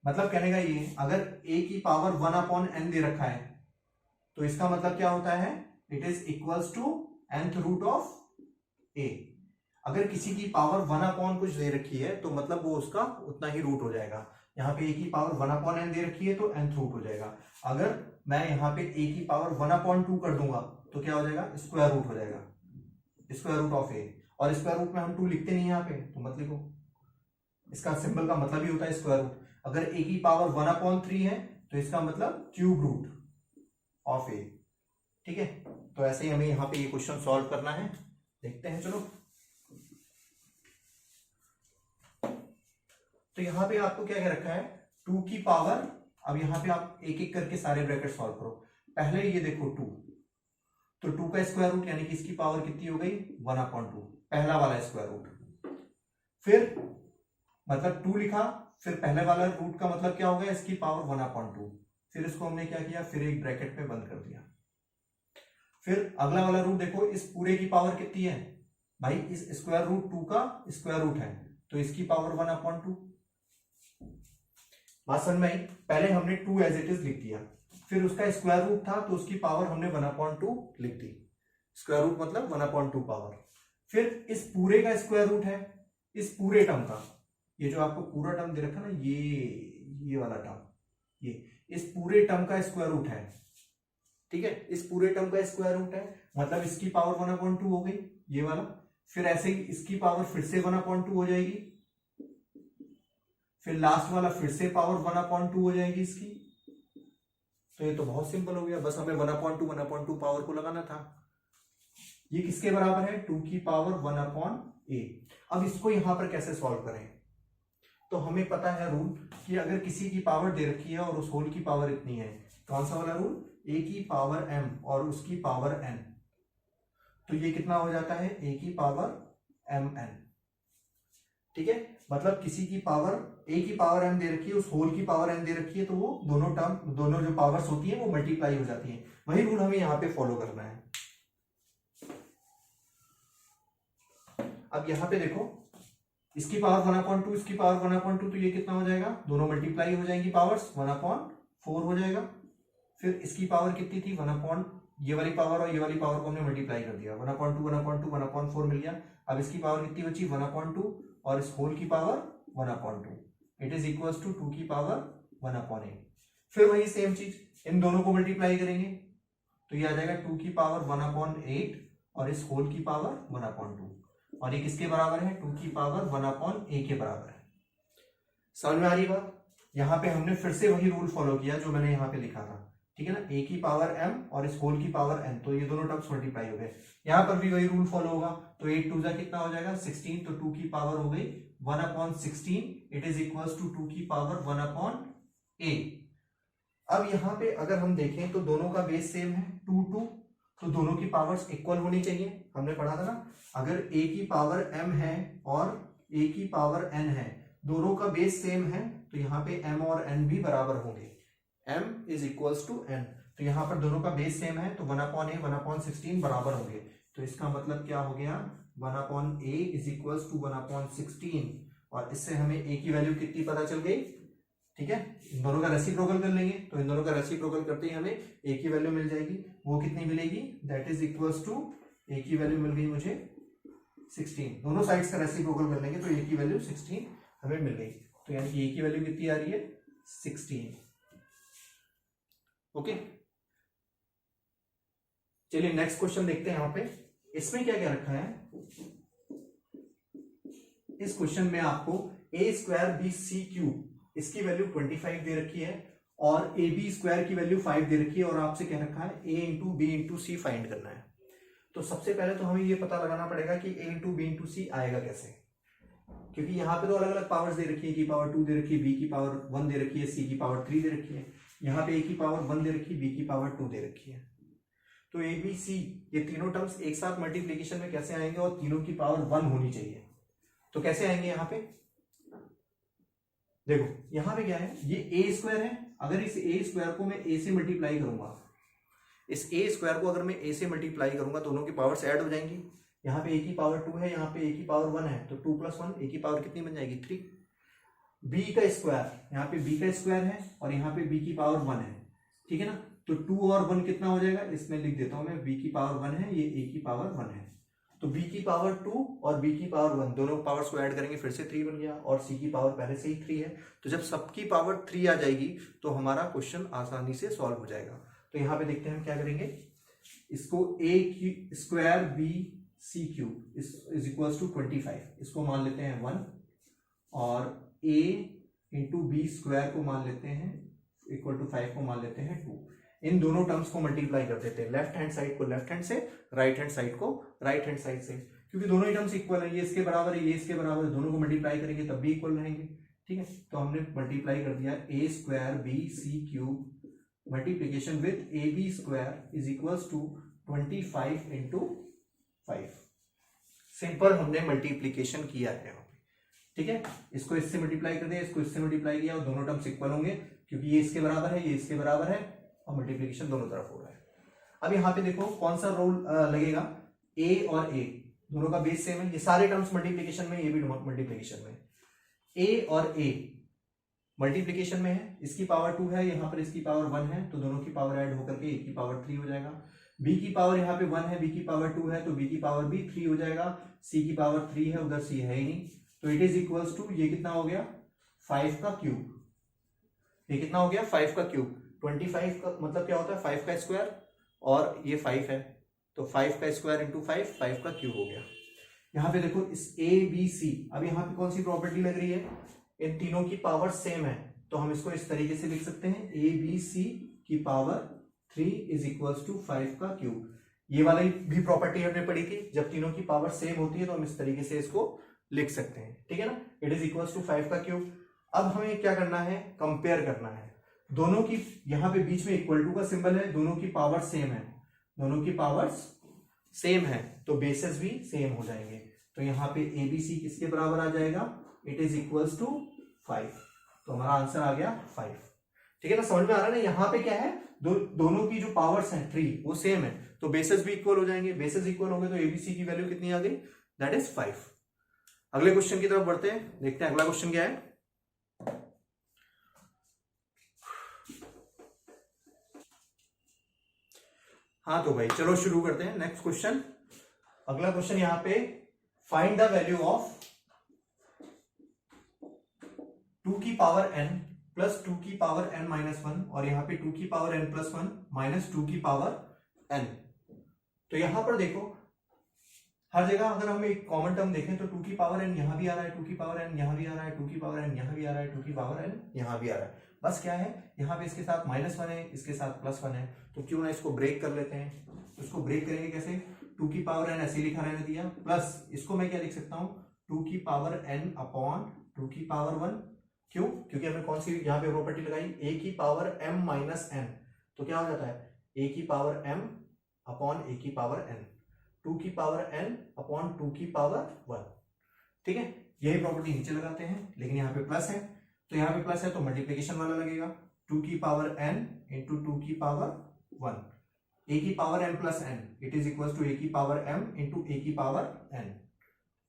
मतलब कहने का ये, अगर a की पावर 1 अपॉन एन दे रखा है तो इसका मतलब क्या होता है, it is equals to nth root of a। अगर किसी की पावर 1 अपॉन कुछ दे रखी है तो मतलब वो उसका उतना ही रूट हो जाएगा। यहाँ पे a की पावर 1 अपॉन एन दे रखी है तो nth रूट हो जाएगा। अगर मैं यहाँ पे a की पावर 1 अपॉन 2 कर दूंगा तो क्या हो जाएगा, स्क्वायर रूट हो जाएगा, स्क्वायर रूट ऑफ a। और स्क्वायर रूट में हम 2 लिखते नहीं यहाँ पे, तो मत लिखो, इसका सिंबल का मतलब ही होता है स्क्वायर रूट। अगर a की पावर 1 अपॉन 3 है तो इसका मतलब क्यूब रूट ऑफ a, ठीक है। तो ऐसे ही हमें यहाँ पे ये क्वेश्चन सॉल्व करना है, देखते हैं चलो। तो यहाँ पे आपको क्या क्या रखा है, 2 की पावर, अब यहाँ पे आप एक एक करके सारे ब्रैकेट सॉल्व करो। पहले ये देखो 2, तो 2 का स्क्वायर रूट यानी कि इसकी पावर कितनी हो गई 1 अपॉन 2, पहला वाला स्क्वायर रूट। फिर मतलब 2 लिखा, फिर पहले वाला रूट का मतलब क्या हो गया, इसकी पावर 1 अपॉन 2, फिर इसको हमने क्या किया, फिर एक ब्रैकेट में बंद कर दिया। फिर अगला वाला रूट देखो, इस पूरे की पावर कितनी है भाई, इस स्क्वायर रूट 2 का स्क्वायर रूट है तो इसकी पावर 1 अपॉन 2। बात समझ में आई, पहले हमने 2 एज इट इज लिख दिया, फिर उसका स्क्वायर रूट था तो उसकी पावर हमने 1 अपॉन 2 लिख दी, स्क्वायर रूट मतलब 1 अपॉन 2 पावर। फिर इस पूरे का स्क्वायर रूट है, इस पूरे टर्म का, ये जो आपको पूरा टर्म दे रखा ना, ये वाला टर्म, ये इस पूरे टर्म का स्क्वायर रूट है, ठीक है, इस पूरे टर्म का स्क्वायर रूट है, मतलब इसकी पावर 1 अपॉन 2 हो गई ये वाला। फिर ऐसे ही इसकी पावर फिर से 1 अपॉन 2 हो जाएगी, फिर लास्ट वाला फिर से पावर 1 अपॉन 2 हो जाएगी इसकी। तो ये तो बहुत सिंपल हो गया, बस हमें 1 अपॉन 2 पावर को लगाना था। ये किसके बराबर है, 2 की पावर 1 अपॉन ए। अब इसको यहां पर कैसे सॉल्व करें, तो हमें पता है रूल कि अगर किसी की पावर दे रखी है और उस होल की पावर इतनी है कौन सा वाला रूल, a की पावर m और उसकी पावर n, तो ये कितना हो जाता है a की पावर mn। ठीक है, मतलब किसी की पावर a की पावर m दे रखी है, उस होल की पावर n दे रखी है, तो वो दोनों टर्म, दोनों जो पावर्स होती है वो मल्टीप्लाई हो जाती है। वही रूल हमें यहाँ पे फॉलो करना है। अब यहाँ पे देखो, इसकी पावर 1/2, इसकी पावर 1/2, तो ये कितना हो जाएगा, दोनों मल्टीप्लाई हो जाएंगी पावर्स, 1/4 हो जाएगा। फिर इसकी पावर कितनी थी, 1 ये वाली पावर और ये वाली पावर को हमने मल्टीप्लाई कर दिया, 1/2 1/2 1/4 मिल गया। अब इसकी पावर कितनी बची, 1/2 और इस होल की power 1/2, it is equals to 2 की पावर 1/8। फिर वही सेम चीज इन दोनों को मल्टीप्लाई करेंगे तो ये आ जाएगा 2 की पावर 1/8 और इस होल की पावर 1/2, और ये किसके बराबर है, 2 की पावर 1/a के बराबर है। समझ में आ रही बात। यहां पे हमने फिर से वही रूल फॉलो किया जो मैंने यहां पे लिखा था, ठीक है ना, a की पावर m और इस होल की पावर n, तो ये दोनों टर्म्स मल्टीप्लाई हो गए। यहां पर भी वही रूल फॉलो होगा, तो 8 2 कितना हो जाएगा 16, तो 2 की पावर हो गई 1/16, इट इज इक्वल्स टू 2 की पावर 1/a। अब यहां पे अगर हम देखें तो दोनों का बेस सेम है 2 2, तो दोनों की पावर्स इक्वल होनी चाहिए। हमने पढ़ा था ना, अगर a की पावर m है और a की पावर n है, दोनों का बेस सेम है, तो यहाँ पे m और n भी बराबर होंगे, m is equals to n। तो यहाँ पर दोनों का बेस सेम है, तो 1/a 1/16 बराबर होंगे। तो इसका मतलब क्या हो गया, 1/a इज इक्वल्स टू 1/16, और इससे हमें a की वैल्यू कितनी पता चल गई। ठीक है, इन दोनों का रेसिप्रोकल कर लेंगे, तो इन दोनों का रेसिप्रोकल करते ही हमें a की वैल्यू मिल जाएगी। वो कितनी मिलेगी, that is equals to, a की वैल्यू मिल गई मुझे 16। दोनों साइड्स का रेसिप्रोकल कर लेंगे तो a की वैल्यू 16 हमें मिल गई। तो यानी कि a की वैल्यू कितनी आ रही है, 16। ओके, चलिए नेक्स्ट क्वेश्चन देखते हैं। यहां पे इसमें क्या क्या रखा है। इस क्वेश्चन में आपको a² bc क्यूब, इसकी वैल्यू 25 दे रखी है, और ab² की वैल्यू 5 दे रखी है, और आपसे कह रखा है a into b into c find करना है। तो सबसे पहले तो हमें ये पता लगाना पड़ेगा कि a इंटू बी इंटू सी आएगा कैसे, क्योंकि यहाँ पे तो अलग अलग पावर्स दे रखी है, की पावर 2 दे रखी है, बी की पावर 1 दे रखी है, सी की पावर 3 दे रखी है। यहाँ पे a की पावर 1 दे रखी है, बी की पावर 2 दे रखी है। तो ए बी सी ये तीनों टर्म्स एक साथ मल्टीप्लीकेशन में कैसे आएंगे, और तीनों की पावर 1 होनी चाहिए। तो कैसे आएंगे, यहाँ पे देखो, यहाँ पे क्या है, ये a² है। अगर इस a² को मैं a से मल्टीप्लाई करूंगा, इस a² को अगर मैं a से मल्टीप्लाई करूंगा, दोनों की पावर्स ऐड हो जाएंगी। यहाँ पे a की पावर 2 है, यहाँ पे a की पावर 1 है, तो 2 + 1 a की पावर कितनी बन जाएगी, 3। b का स्क्वायर, यहाँ पे b का स्क्वायर है, और यहाँ पे b की पावर 1 है, ठीक है ना। तो 2 और 1 कितना हो जाएगा, इसमें लिख देता हूं मैं, b की पावर 1 है, ये a की पावर 1 है, तो b की पावर 2 और b की पावर 1 दोनों पावर्स को ऐड करेंगे, फिर से 3 बन गया, और c की पावर पहले से ही 3 है। तो जब सबकी पावर 3 आ जाएगी तो हमारा क्वेश्चन आसानी से सॉल्व हो जाएगा। तो यहाँ पे देखते हैं हम क्या करेंगे, इसको a² bc cube is equals to 25, इसको मान लेते हैं 1, और a इंटू b² को मान लेते हैं इक्वल टू 5 को मान लेते हैं 2। इन दोनों टर्म्स को मल्टीप्लाई कर देते हैं, लेफ्ट हैंड साइड को लेफ्ट हैंड से, राइट हैंड साइड को राइट हैंड साइड से, क्योंकि दोनों ही टर्म्स इक्वल है, ये इसके बराबर है, ये इसके बराबर है, दोनों को मल्टीप्लाई करेंगे तब भी इक्वल रहेंगे। ठीक है, तो हमने मल्टीप्लाई कर दिया a² bc cube multiplication with ab² is equals to 25 into 5। Simple हमने मल्टीप्लीकेशन किया है यहाँ पे। ठीक है, इसको इससे मल्टीप्लाई कर दिया, इसको इससे मल्टीप्लाई किया, और दोनों टर्म्स इक्वल होंगे, क्योंकि ये इसके बराबर है, ये इसके बराबर है, और मल्टीप्लिकेशन दोनों तरफ हो रहा है। अब यहाँ पे देखो कौन सा रूल लगेगा, a और a दोनों का बेस सेम है, ये सारे टर्म्स मल्टीप्लिकेशन में, ये भी मल्टीप्लिकेशन में, a और a मल्टीप्लिकेशन में है, इसकी पावर 2 है, यहाँ पर इसकी पावर 1 है, तो दोनों की पावर ऐड होकर के a की पावर 3 हो जाएगा। b की पावर यहाँ पे 1 है, b की पावर 2 है, तो b की पावर भी 3 हो जाएगा, c की पावर 3 है, उधर c है ही नहीं, तो इट इज इक्वल्स टू, ये कितना हो गया 5 का क्यूब, ये कितना हो गया 5 का क्यूब। 25 का मतलब क्या होता है, 5 का स्क्वायर, और ये 5 है, तो 5 का स्क्वायर इंटू 5 का क्यूब हो गया। यहाँ पे देखो इस a b c, अब यहाँ पे कौन सी प्रॉपर्टी लग रही है, इन तीनों की पावर सेम है, तो हम इसको इस तरीके से लिख सकते हैं, a b c की पावर 3 इज इक्वल्स टू 5 का क्यूब। ये वाली भी प्रॉपर्टी हमने पढ़ी थी, जब तीनों की पावर सेम होती है तो हम इस तरीके से इसको लिख सकते हैं। ठीक है ना, इट इज इक्वल्स टू 5 का क्यूब। अब हमें क्या करना है, कंपेयर करना है। दोनों की यहां पे बीच में इक्वल टू का सिंबल है, दोनों की पावर सेम है, दोनों की पावर्स सेम है, तो बेसेस भी सेम हो जाएंगे। तो यहाँ पे एबीसी किसके बराबर आ जाएगा, इट इज इक्वल्स टू 5। तो हमारा आंसर आ गया 5। ठीक है ना, समझ में आ रहा है ना। यहाँ पे क्या है, दोनों की जो पावर्स हैं 3 वो सेम है, तो बेसेस भी इक्वल हो जाएंगे। बेसेस इक्वल हो गए तो एबीसी की वैल्यू कितनी आ गई, दैट इज 5। अगले क्वेश्चन की तरफ बढ़ते हैं, देखते हैं अगला क्वेश्चन क्या है। हाँ तो भाई चलो शुरू करते हैं नेक्स्ट क्वेश्चन। अगला क्वेश्चन यहाँ पे, फाइंड द वैल्यू ऑफ 2 की पावर n प्लस 2 की पावर n माइनस 1 और यहाँ पे 2 की पावर n प्लस 1 माइनस 2 की पावर n। तो यहां पर देखो हर जगह अगर हम एक कॉमन टर्म देखें तो 2 की पावर n यहां भी आ रहा है, 2 की पावर n यहां भी आ रहा है, 2 की पावर n यहां भी आ रहा है, 2 की पावर n यहां भी आ रहा है। बस क्या है, यहाँ पे इसके साथ -1 है, इसके साथ +1 है, तो क्यों ना इसको ब्रेक कर लेते हैं। इसको ब्रेक करेंगे कैसे, 2 की पावर n ऐसे लिखा रहने दिया, प्लस इसको मैं क्या लिख सकता हूँ, 2 की पावर n अपॉन 2 की पावर 1। क्यों, क्योंकि हमने कौन सी यहाँ पे प्रॉपर्टी लगाई, a की पावर m माइनस n, तो क्या हो जाता है a की पावर m अपॉन a की पावर n, 2 की पावर n अपॉन 2 की पावर 1। ठीक है, यही प्रॉपर्टी नीचे लगाते हैं, लेकिन यहाँ पे प्लस है, तो यहाँ पे प्लस है तो मल्टीप्लीकेशन वाला लगेगा, 2 की पावर n इंटू 2 की पावर 1, a की power m plus n, it is equal to a की पावर m इंटू a की पावर n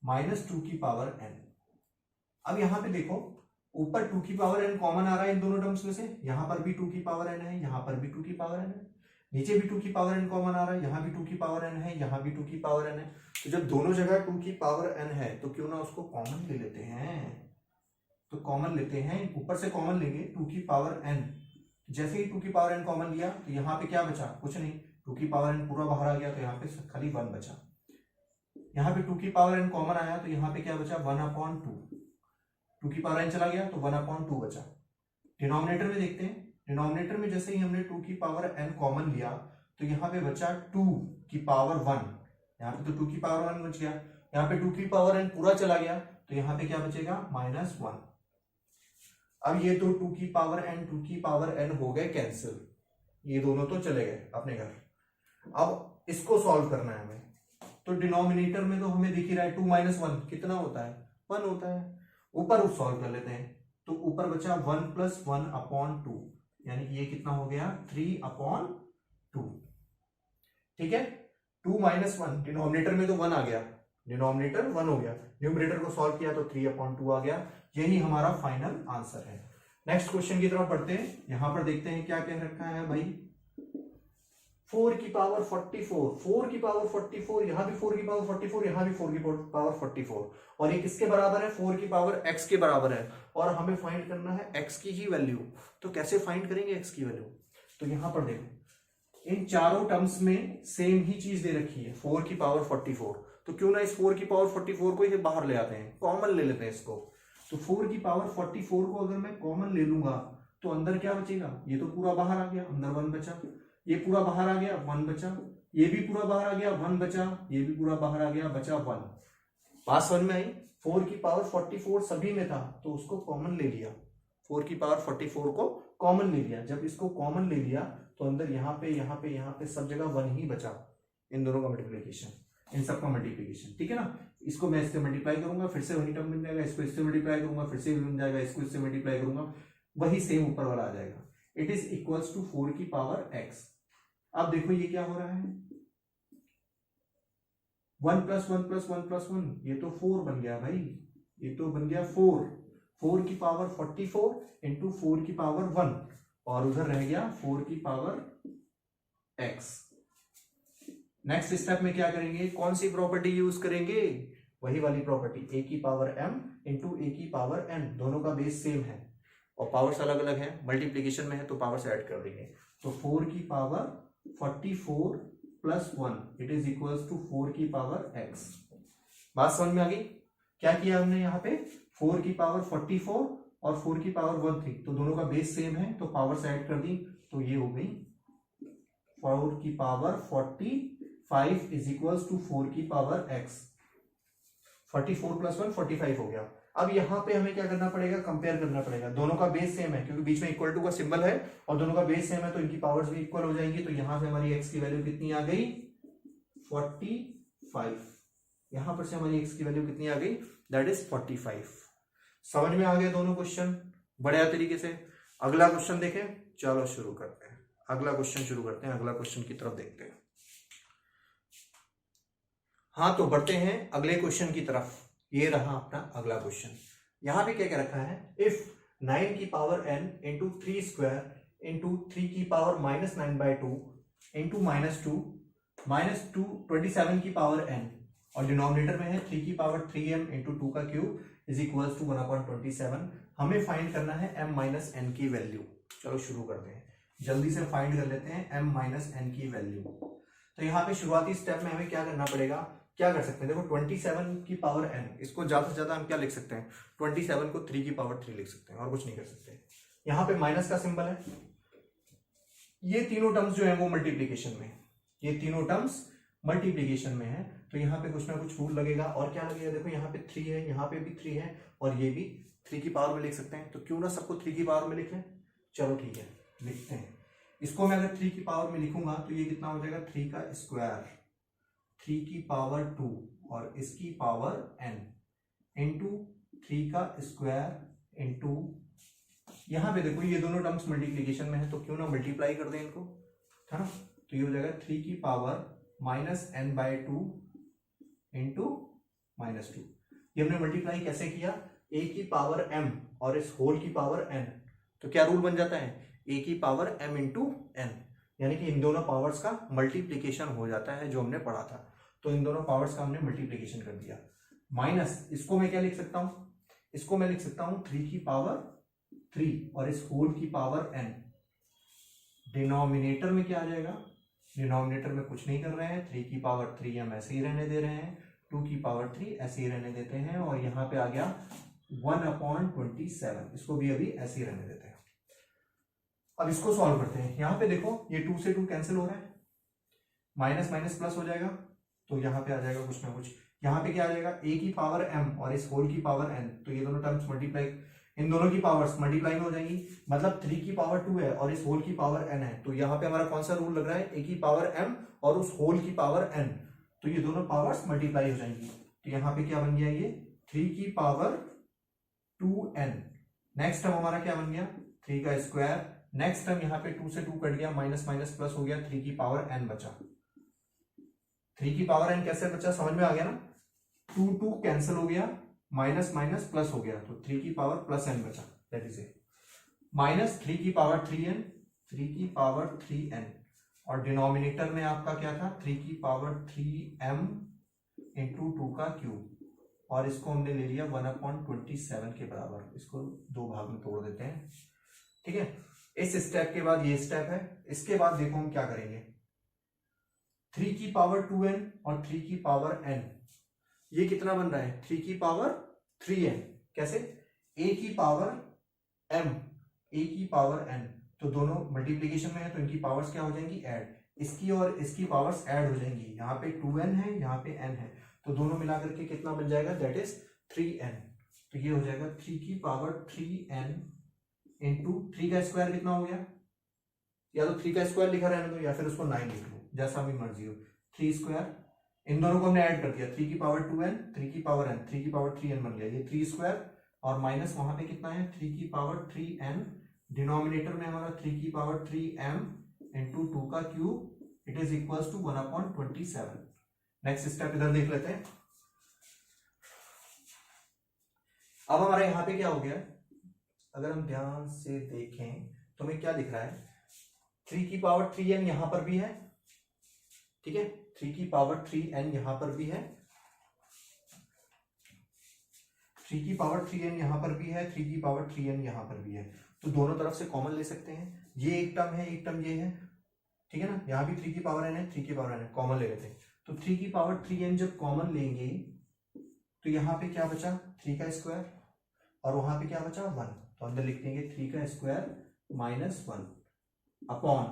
माइनस 2 की पावर n। अब यहाँ पे देखो ऊपर 2 की पावर n कॉमन आ रहा है इन दोनों टर्म्स में से, यहां पर भी 2 की पावर n है, यहां पर भी 2 की पावर n है, नीचे भी 2 की पावर n कॉमन आ रहा है, यहां भी 2 की पावर n है, यहां भी 2 की पावर n है। तो जब दोनों जगह 2 की पावर n है तो क्यों ना उसको कॉमन ले लेते हैं। तो कॉमन लेते हैं, ऊपर से कॉमन लेंगे 2 की पावर n, जैसे ही 2 की पावर n कॉमन लिया तो यहाँ पे क्या बचा, कुछ नहीं, 2 की पावर n पूरा बाहर आ गया तो यहाँ पे खाली 1 बचा। यहाँ पे 2 की पावर n कॉमन आया तो यहाँ पे क्या बचा, 1/2, 2 की पावर n चला गया तो 1/2 बचा। डिनोमिनेटर में देखते हैं, डिनोमिनेटर में जैसे ही हमने 2 की पावर n कॉमन लिया तो यहाँ पे बचा 2 की पावर 1, यहाँ पे तो 2 की पावर 1 बच गया, यहाँ पे 2 की पावर n पूरा चला गया तो यहाँ पे क्या बचेगा, -1। अब ये तो 2 की पावर n 2 की पावर n हो गए कैंसिल, ये दोनों तो चले गए अपने घर। अब इसको सॉल्व करना है हमें, तो डिनोमिनेटर में तो हमें दिख ही रहा है 2 - 1 कितना होता है, 1 होता है। ऊपर सॉल्व कर लेते हैं, तो ऊपर बचा 1 + 1/2, यानी कि ये कितना हो गया 3/2। ठीक है, 2 - 1, डिनोमिनेटर में तो 1 आ गया, डिनोमिनेटर 1 हो गया, न्यूमरेटर को सॉल्व किया तो 3/2 आ गया। यही हमारा फाइनल आंसर है। नेक्स्ट क्वेश्चन की तरफ बढ़ते हैं, यहां पर देखते हैं क्या कह रखा है भाई, 4 की पावर 44, 4 की पावर 44, यहां भी 4 की पावर 44, यहां भी 4 की पावर 44, और ये किसके बराबर है, 4 की पावर x के बराबर है, और हमें फाइंड करना है x की ही वैल्यू। तो कैसे फाइंड करेंगे x की वैल्यू, तो यहां पर देखो इन चारों टर्म्स में सेम ही चीज दे रखी है, 4 की पावर 44, तो क्यों ना इस 4 की पावर 44 को ही बाहर ले आते हैं, कॉमन ले लेते हैं इसको। तो 4 की पावर 44 को अगर मैं कॉमन ले लूंगा तो अंदर क्या बचेगा, ये तो पूरा बाहर आ गया, अंदर 1 बचा, ये पूरा बाहर आ गया 1 बचा, ये भी पूरा बाहर आ गया 1 बचा, ये भी पूरा बाहर आ गया बचा 1। बात समझ में आई, 4 की पावर 44 सभी में था तो उसको कॉमन ले लिया, 4 की पावर 44 को कॉमन ले लिया। जब इसको कॉमन ले लिया तो अंदर यहाँ पे यहाँ पे यहाँ पे सब जगह 1 ही बचा, इन दोनों का मल्टीप्लीकेशन, इन सब का मल्टीप्लीकेशन। ठीक है ना, इसको मैं इससे मल्टीप्लाई करूंगा फिर से वही टर्म बन जाएगा, इसको इससे मल्टीप्लाई करूंगा फिर से बन जाएगा, इसको इससे मल्टीप्लाई करूंगा वही सेम ऊपर वाला आ जाएगा, इट इज इक्वल्स टू 4 की पावर x। अब देखो ये क्या हो रहा है, 1 + 1 + 1 + 1, ये तो 4 बन गया भाई, ये तो बन गया 4, 4 की पावर 44 इंटू 4 की पावर 1, और उधर रह गया 4 की पावर x। नेक्स्ट स्टेप में क्या करेंगे, कौन सी प्रॉपर्टी यूज करेंगे, वही वाली प्रॉपर्टी, a की पावर m इंटू a की पावर n, दोनों का बेस सेम है और पावर्स अलग अलग है, मल्टीप्लीकेशन में है तो पावर्स ऐड कर देंगे। तो 4 की power 44 + 1 it is equals to 4 की पावर x। बात समझ में आ गई, क्या किया हमने यहाँ पे, 4 की पावर 44 और 4 की पावर 1 थी, तो दोनों का बेस सेम है तो पावर्स ऐड कर दी, तो ये हो गई 4 की पावर 45 इज इक्वल्स टू 4 की पावर x। 44 + 1 45 हो गया, अब यहाँ पे हमें क्या करना पड़ेगा, कंपेयर करना पड़ेगा। दोनों का बेस सेम है क्योंकि बीच में इक्वल टू का सिंबल है और दोनों का बेस सेम है, तो इनकी पावर्स भी इक्वल हो जाएंगी। तो यहाँ से हमारी x की वैल्यू कितनी आ गई, 45। यहां पर से हमारी x की वैल्यू कितनी आ गई, दैट इज 45। समझ में आ गया दोनों क्वेश्चन बढ़िया तरीके से। अगला क्वेश्चन देखें, चलो शुरू करते हैं। अगला क्वेश्चन शुरू करते हैं, अगला क्वेश्चन की तरफ देखते हैं। हाँ तो बढ़ते हैं अगले क्वेश्चन की तरफ। ये रहा अपना अगला क्वेश्चन। यहां पे क्या क्या रखा है, इफ 9 की power n into 3 square into 3 की पावर -9/2 इंटू -2 27 की पावर n और डिनोमिनेटर में है 3 की पावर 3m इंटू 2 का क्यूब इज इक्वल टू 1/27। हमें फाइंड करना है m माइनस n की वैल्यू। चलो शुरू करते हैं, जल्दी से फाइंड कर लेते हैं m माइनस n की वैल्यू। तो यहाँ पे शुरुआती स्टेप में हमें क्या करना पड़ेगा, क्या कर सकते हैं, देखो 27 की पावर n, इसको ज्यादा से ज्यादा हम क्या लिख सकते हैं, 27 को 3 की पावर 3 लिख सकते हैं और कुछ नहीं कर सकते। यहाँ पे माइनस का सिंबल है। ये तीनों टर्म्स जो है वो मल्टीप्लीकेशन में, ये तीनों टर्म्स मल्टीप्लीकेशन में है, तो यहाँ पे कुछ ना कुछ रूल लगेगा। और क्या लगेगा, देखो यहाँ पे 3 है, यहाँ पे भी 3 है और ये भी 3 की पावर में लिख सकते हैं। तो क्यों ना सबको 3 की पावर में लिख लें। चलो ठीक है, लिखते हैं। इसको मैं अगर 3 की पावर में लिखूंगा तो ये कितना हो जाएगा, 3 का स्क्वायर 3 की पावर 2 और इसकी पावर n इंटू 3 का स्क्वायर इंटू, यहां पे देखो ये दोनों टर्म्स मल्टीप्लीकेशन में है तो क्यों ना मल्टीप्लाई कर दें इनको, है ना। तो ये हो जाएगा 3 की पावर -n/2 इंटू -2। ये हमने मल्टीप्लाई कैसे किया, a की पावर m और इस होल की पावर n, तो क्या रूल बन जाता है, a की पावर m इंटू n, यानी कि इन दोनों पावर्स का मल्टीप्लीकेशन हो जाता है जो हमने पढ़ा था। तो इन दोनों पावर्स का हमने मल्टीप्लीकेशन कर दिया। माइनस इसको मैं क्या लिख सकता हूं, इसको मैं लिख सकता हूं 3 की पावर 3 और इस होल की पावर n। डिनोमिनेटर में क्या आ जाएगा, डिनोमिनेटर में कुछ नहीं कर रहे हैं, 3 की पावर 3 हम ऐसे ही रहने दे रहे हैं, 2 की पावर 3 ऐसे ही रहने देते हैं और यहां पे आ गया 1/27, इसको भी अभी ऐसे ही रहने देते हैं। अब इसको सॉल्व करते हैं। यहां पे देखो ये 2 से 2 कैंसिल हो रहा है, माइनस माइनस प्लस हो जाएगा, तो यहां पे आ जाएगा कुछ ना कुछ। यहां पे क्या आ जाएगा, a की पावर m और इस होल की पावर n, तो ये दोनों टर्म्स मल्टीप्लाई, इन दोनों की पावर्स मल्टीप्लाई में हो जाएंगी, मतलब 3 की पावर 2 है और इस होल की पावर n है। तो यहाँ पे हमारा कौन सा रूल लग रहा है, a की पावर m और उस होल की पावर n, तो ये दोनों पावर्स मल्टीप्लाई हो जाएंगी। तो यहाँ पे क्या बन गया, ये 3 की पावर 2n। नेक्स्ट टर्म हमारा क्या बन गया, 3 का स्क्वायर। नेक्स्ट टर्म यहाँ पे 2 से 2 कट गया, माइनस माइनस प्लस हो गया, 3 की पावर n बचा। 3 की पावर n कैसे बचा, समझ में आ गया ना, 2 कैंसिल हो गया, माइनस माइनस प्लस हो गया, तो 3 की पावर प्लस n बचा, दैट इज इट। माइनस 3 की पावर 3n, 3 की पावर 3n और डिनोमिनेटर में आपका क्या था, 3 की पावर 3m इंटू 2 का क्यूब, और इसको हमने ले लिया 1/27 के बराबर। इसको दो भाग में तोड़ देते हैं, ठीक है। इस स्टेप के बाद ये स्टेप है। इसके बाद देखो हम क्या करेंगे, 3 की पावर 2n और 3 की पावर n, ये कितना बन रहा है, 3 की पावर 3n, कैसे, a की पावर m, a की पावर n, तो दोनों मल्टीप्लीकेशन में है तो इनकी पावर्स क्या हो जाएंगी, ऐड, इसकी और इसकी पावर्स ऐड हो जाएंगी। यहाँ पे 2n है, यहाँ पे n है, तो दोनों मिलाकर के कितना बन जाएगा, दैट इज 3n। तो ये हो जाएगा 3 की पावर 3n इंटू 3 का स्क्वायर कितना हो गया, या तो 3 का स्क्वायर लिखा रहने दो या फिर उसको 9 लिख लो, जैसा भी मर्जी हो। 3 स्क्वायर, इन दोनों को हमने ऐड कर दिया, 3 की पावर 2n, 3 की पावर n, 3 की पावर 3n बन गया, ये 3 स्क्वायर और माइनस वहां पे कितना है, 3 की पावर 3n, डिनोमिनेटर में हमारा 3 की पावर 3m इंटू 2 का cube, it is equals to 1/27। Next step इधर देख लेते हैं। अब हमारा यहां पे क्या हो गया, अगर हम ध्यान से देखें तो हमें क्या दिख रहा है, 3 की पावर 3n यहां पर भी है, ठीक है, 3 की पावर 3n यहां पर भी है, 3 की पावर 3n यहां पर भी है, 3 की पावर 3n यहां पर भी है, तो दोनों तरफ से कॉमन ले सकते हैं। ये एक टर्म है, एक टर्म ये है, ठीक है ना, यहां भी 3 की पावर n है, 3 की पावर n है, कॉमन ले लेते हैं। तो 3 की पावर 3n जब कॉमन लेंगे तो यहां पे क्या बचा, 3 का स्क्वायर और वहां पे क्या बचा, 1, तो अंदर लिख देंगे 3 का स्क्वायर माइनस 1 अपॉन,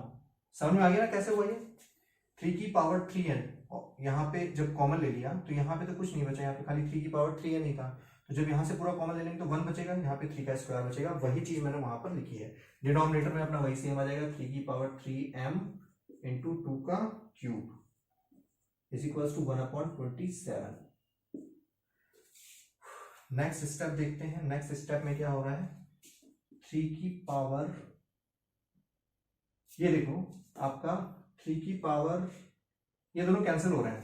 समझ में आ गया ना कैसे हुआ ये, 3 की पावर 3n यहाँ पे जब कॉमन ले लिया तो यहाँ पे तो कुछ नहीं बचा, यहाँ पे खाली 3 की पावर 3n ही था, तो जब यहाँ से पूरा कॉमन ले लेंगे तो 1 बचेगा, यहाँ पे 3 का स्क्वायर बचेगा, वही चीज मैंने वहां पर लिखी है। डिनोमिनेटर में अपना वही सेम आ जाएगा, 3 की पावर 3m इंटू 2 का cube is equal to 1/27। Next step देखते हैं। नेक्स्ट स्टेप में क्या हो रहा है, 3 की पावर, ये देखो आपका 3 की पावर, ये दोनों कैंसिल हो रहे हैं।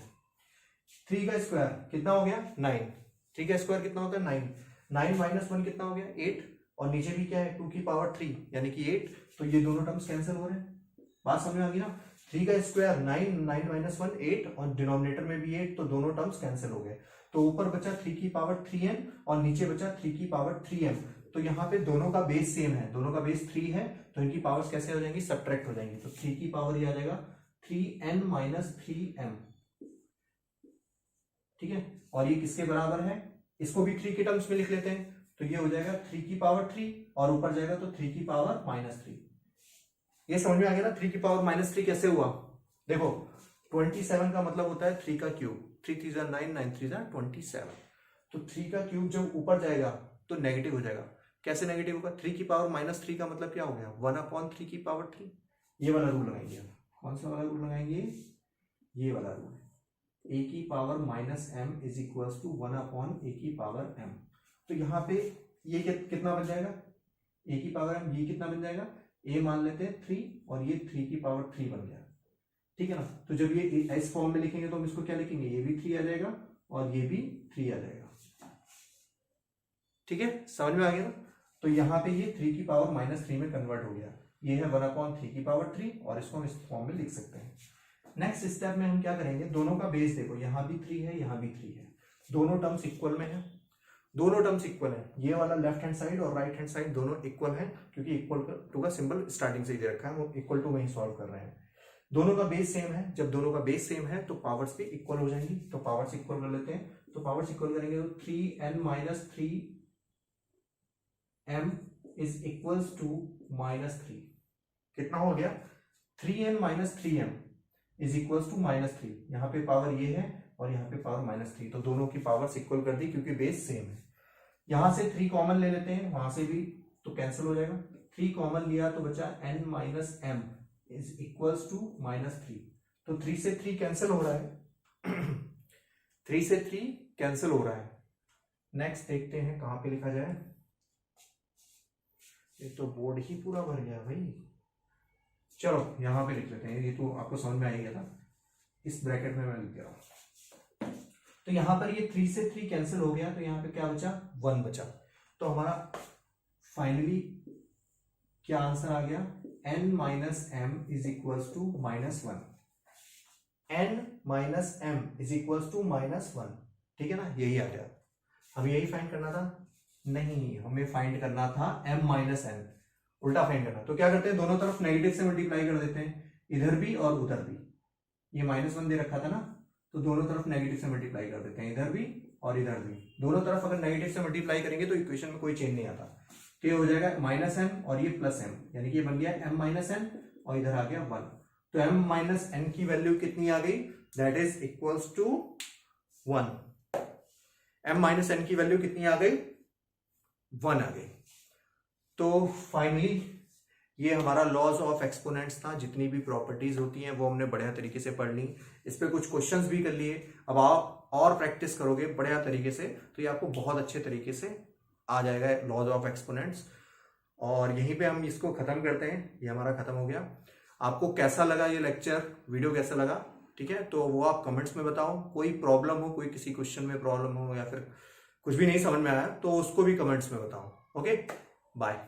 3 का स्क्वायर कितना हो गया 9, 3 का स्क्वायर कितना होता है 9, 9 माइनस 1 कितना हो गया 8, और नीचे भी क्या है 2 की पावर 3 यानी कि 8, तो ये दोनों टर्म्स कैंसिल हो रहे हैं। बात समझ में आ गई ना। 3 का स्क्वायर 9, 9 माइनस 1 8, और डिनोमिनेटर में भी 8, तो दोनों टर्म्स कैंसिल हो गए। तो ऊपर बचा 3 की पावर 3n और नीचे बचा 3 की पावर 3m। तो यहाँ पे दोनों का बेस सेम है, दोनों का बेस 3 है, तो इनकी पावर्स कैसे हो जाएंगी, सब्ट्रैक्ट हो जाएंगी। तो 3 की पावर ये आ जाएगा 3n माइनस 3m, ठीक है। और ये किसके बराबर है, इसको भी 3 के टर्म्स में लिख लेते हैं, तो ये हो जाएगा 3 की पावर 3 और ऊपर जाएगा तो 3 की पावर माइनस 3। ये समझ में आ गया ना, 3 की पावर माइनस 3 कैसे हुआ। देखो 27 का मतलब होता है 3 का क्यूब, 3 3 जा 9, 9 3 जा 27। तो 3 का क्यूब जब ऊपर जाएगा तो नेगेटिव हो जाएगा। कैसे नेगेटिव होगा, 3 की पावर माइनस 3 का मतलब क्या हो गया 1/3 की पावर 3। ये वाला रूल लगाएंगे हम। कौन सा वाला रूल लगाएंगे, ये वाला रूल, a की power minus m is equal to 1/a की पावर m। तो यहाँ पे ये कितना बन जाएगा, a की पावर m, ये कितना बन जाएगा, a मान लेते हैं 3 और ये 3 की पावर 3 बन गया, ठीक है ना। तो जब ये इस फॉर्म में लिखेंगे तो हम इसको क्या लिखेंगे, ये भी 3 आ जाएगा और ये भी 3 आ जाएगा, ठीक है, समझ में आ गया ना। तो यहाँ पे ये 3 की पावर माइनस 3 में कन्वर्ट हो गया, ये है 1/3 की पावर 3 और इसको हम इस फॉर्म में लिख सकते हैं। नेक्स्ट स्टेप में हम क्या करेंगे, दोनों का बेस देखो, यहाँ भी 3 है यहाँ भी 3 है, दोनों टर्म्स इक्वल में है, दोनों टर्म्स इक्वल है। ये वाला लेफ्ट हैंड साइड और राइट हैंड साइड दोनों इक्वल है, क्योंकि इक्वल टू का सिंबल स्टार्टिंग से ही दे रखा है, हम इक्वल टू में ही सॉल्व कर रहे हैं। दोनों का बेस सेम है, जब दोनों का बेस सेम है तो पावर्स भी इक्वल हो जाएंगी। तो पावर्स इक्वल कर लेते हैं, तो पावर्स इक्वल करेंगे तो 3n minus 3m is equal to minus 3। कितना हो गया, 3n minus 3m is equal to minus 3। यहाँ पे पावर ये है और यहाँ पे पावर माइनस 3, तो दोनों की पावर्स इक्वल कर दी क्योंकि बेस सेम है। यहां से 3 कॉमन ले लेते हैं, वहां से भी तो कैंसिल हो जाएगा। 3 कॉमन लिया तो बचा n minus m is equal to minus 3। तो 3 से 3 कैंसिल हो रहा है 3 से 3 कैंसिल हो रहा है। नेक्स्ट देखते हैं कहां पे लिखा जाए, ये तो बोर्ड ही पूरा भर गया भाई। चलो यहां पे लिख लेते हैं, ये तो आपको समझ में आ गया था, इस ब्रैकेट में मैं लिख दे रहा हूं। तो यहां पर ये 3 से 3 कैंसिल हो गया, तो यहां पे क्या बचा 1 बचा। तो हमारा फाइनली क्या आंसर आ गया, n minus m is equal to minus 1। n minus m is equal to minus 1, ठीक है ना, यही आ गया। हमें यही फाइंड करना था, नहीं हमें फाइंड करना था m माइनस n, उल्टा फाइंड करना। तो क्या करते हैं, दोनों तरफ नेगेटिव से मल्टीप्लाई कर देते हैं, इधर भी और उधर भी। ये -1 दे रखा था ना, तो दोनों तरफ नेगेटिव से मल्टीप्लाई कर देते हैं, इधर भी और इधर भी। दोनों तरफ अगर नेगेटिव से मल्टीप्लाई करेंगे तो इक्वेशन में कोई चेंज नहीं आता। तो ये हो जाएगा -m और ये +m, यानी कि ये बन गया m माइनस n और इधर आ गया 1। तो m माइनस n की वैल्यू कितनी आ गई, that is equals to 1। m minus n की वैल्यू कितनी आ गई, 1 आ गई। तो फाइनली ये हमारा लॉज ऑफ एक्सपोनेंट्स था। जितनी भी प्रॉपर्टीज होती हैं वो हमने बढ़िया तरीके से पढ़ ली, इस पे कुछ क्वेश्चंस भी कर लिए। अब आप और प्रैक्टिस करोगे बढ़िया तरीके से तो ये आपको बहुत अच्छे तरीके से आ जाएगा लॉज ऑफ एक्सपोनेंट्स। और यहीं पे हम इसको खत्म करते हैं, ये हमारा खत्म हो गया। आपको कैसा लगा ये लेक्चर, वीडियो कैसा लगा, ठीक है, तो वो आप कमेंट्स में बताओ। कोई प्रॉब्लम हो, कोई किसी क्वेश्चन में प्रॉब्लम हो या फिर कुछ भी नहीं समझ में आया तो उसको भी कमेंट्स में बताओ। Okay, bye.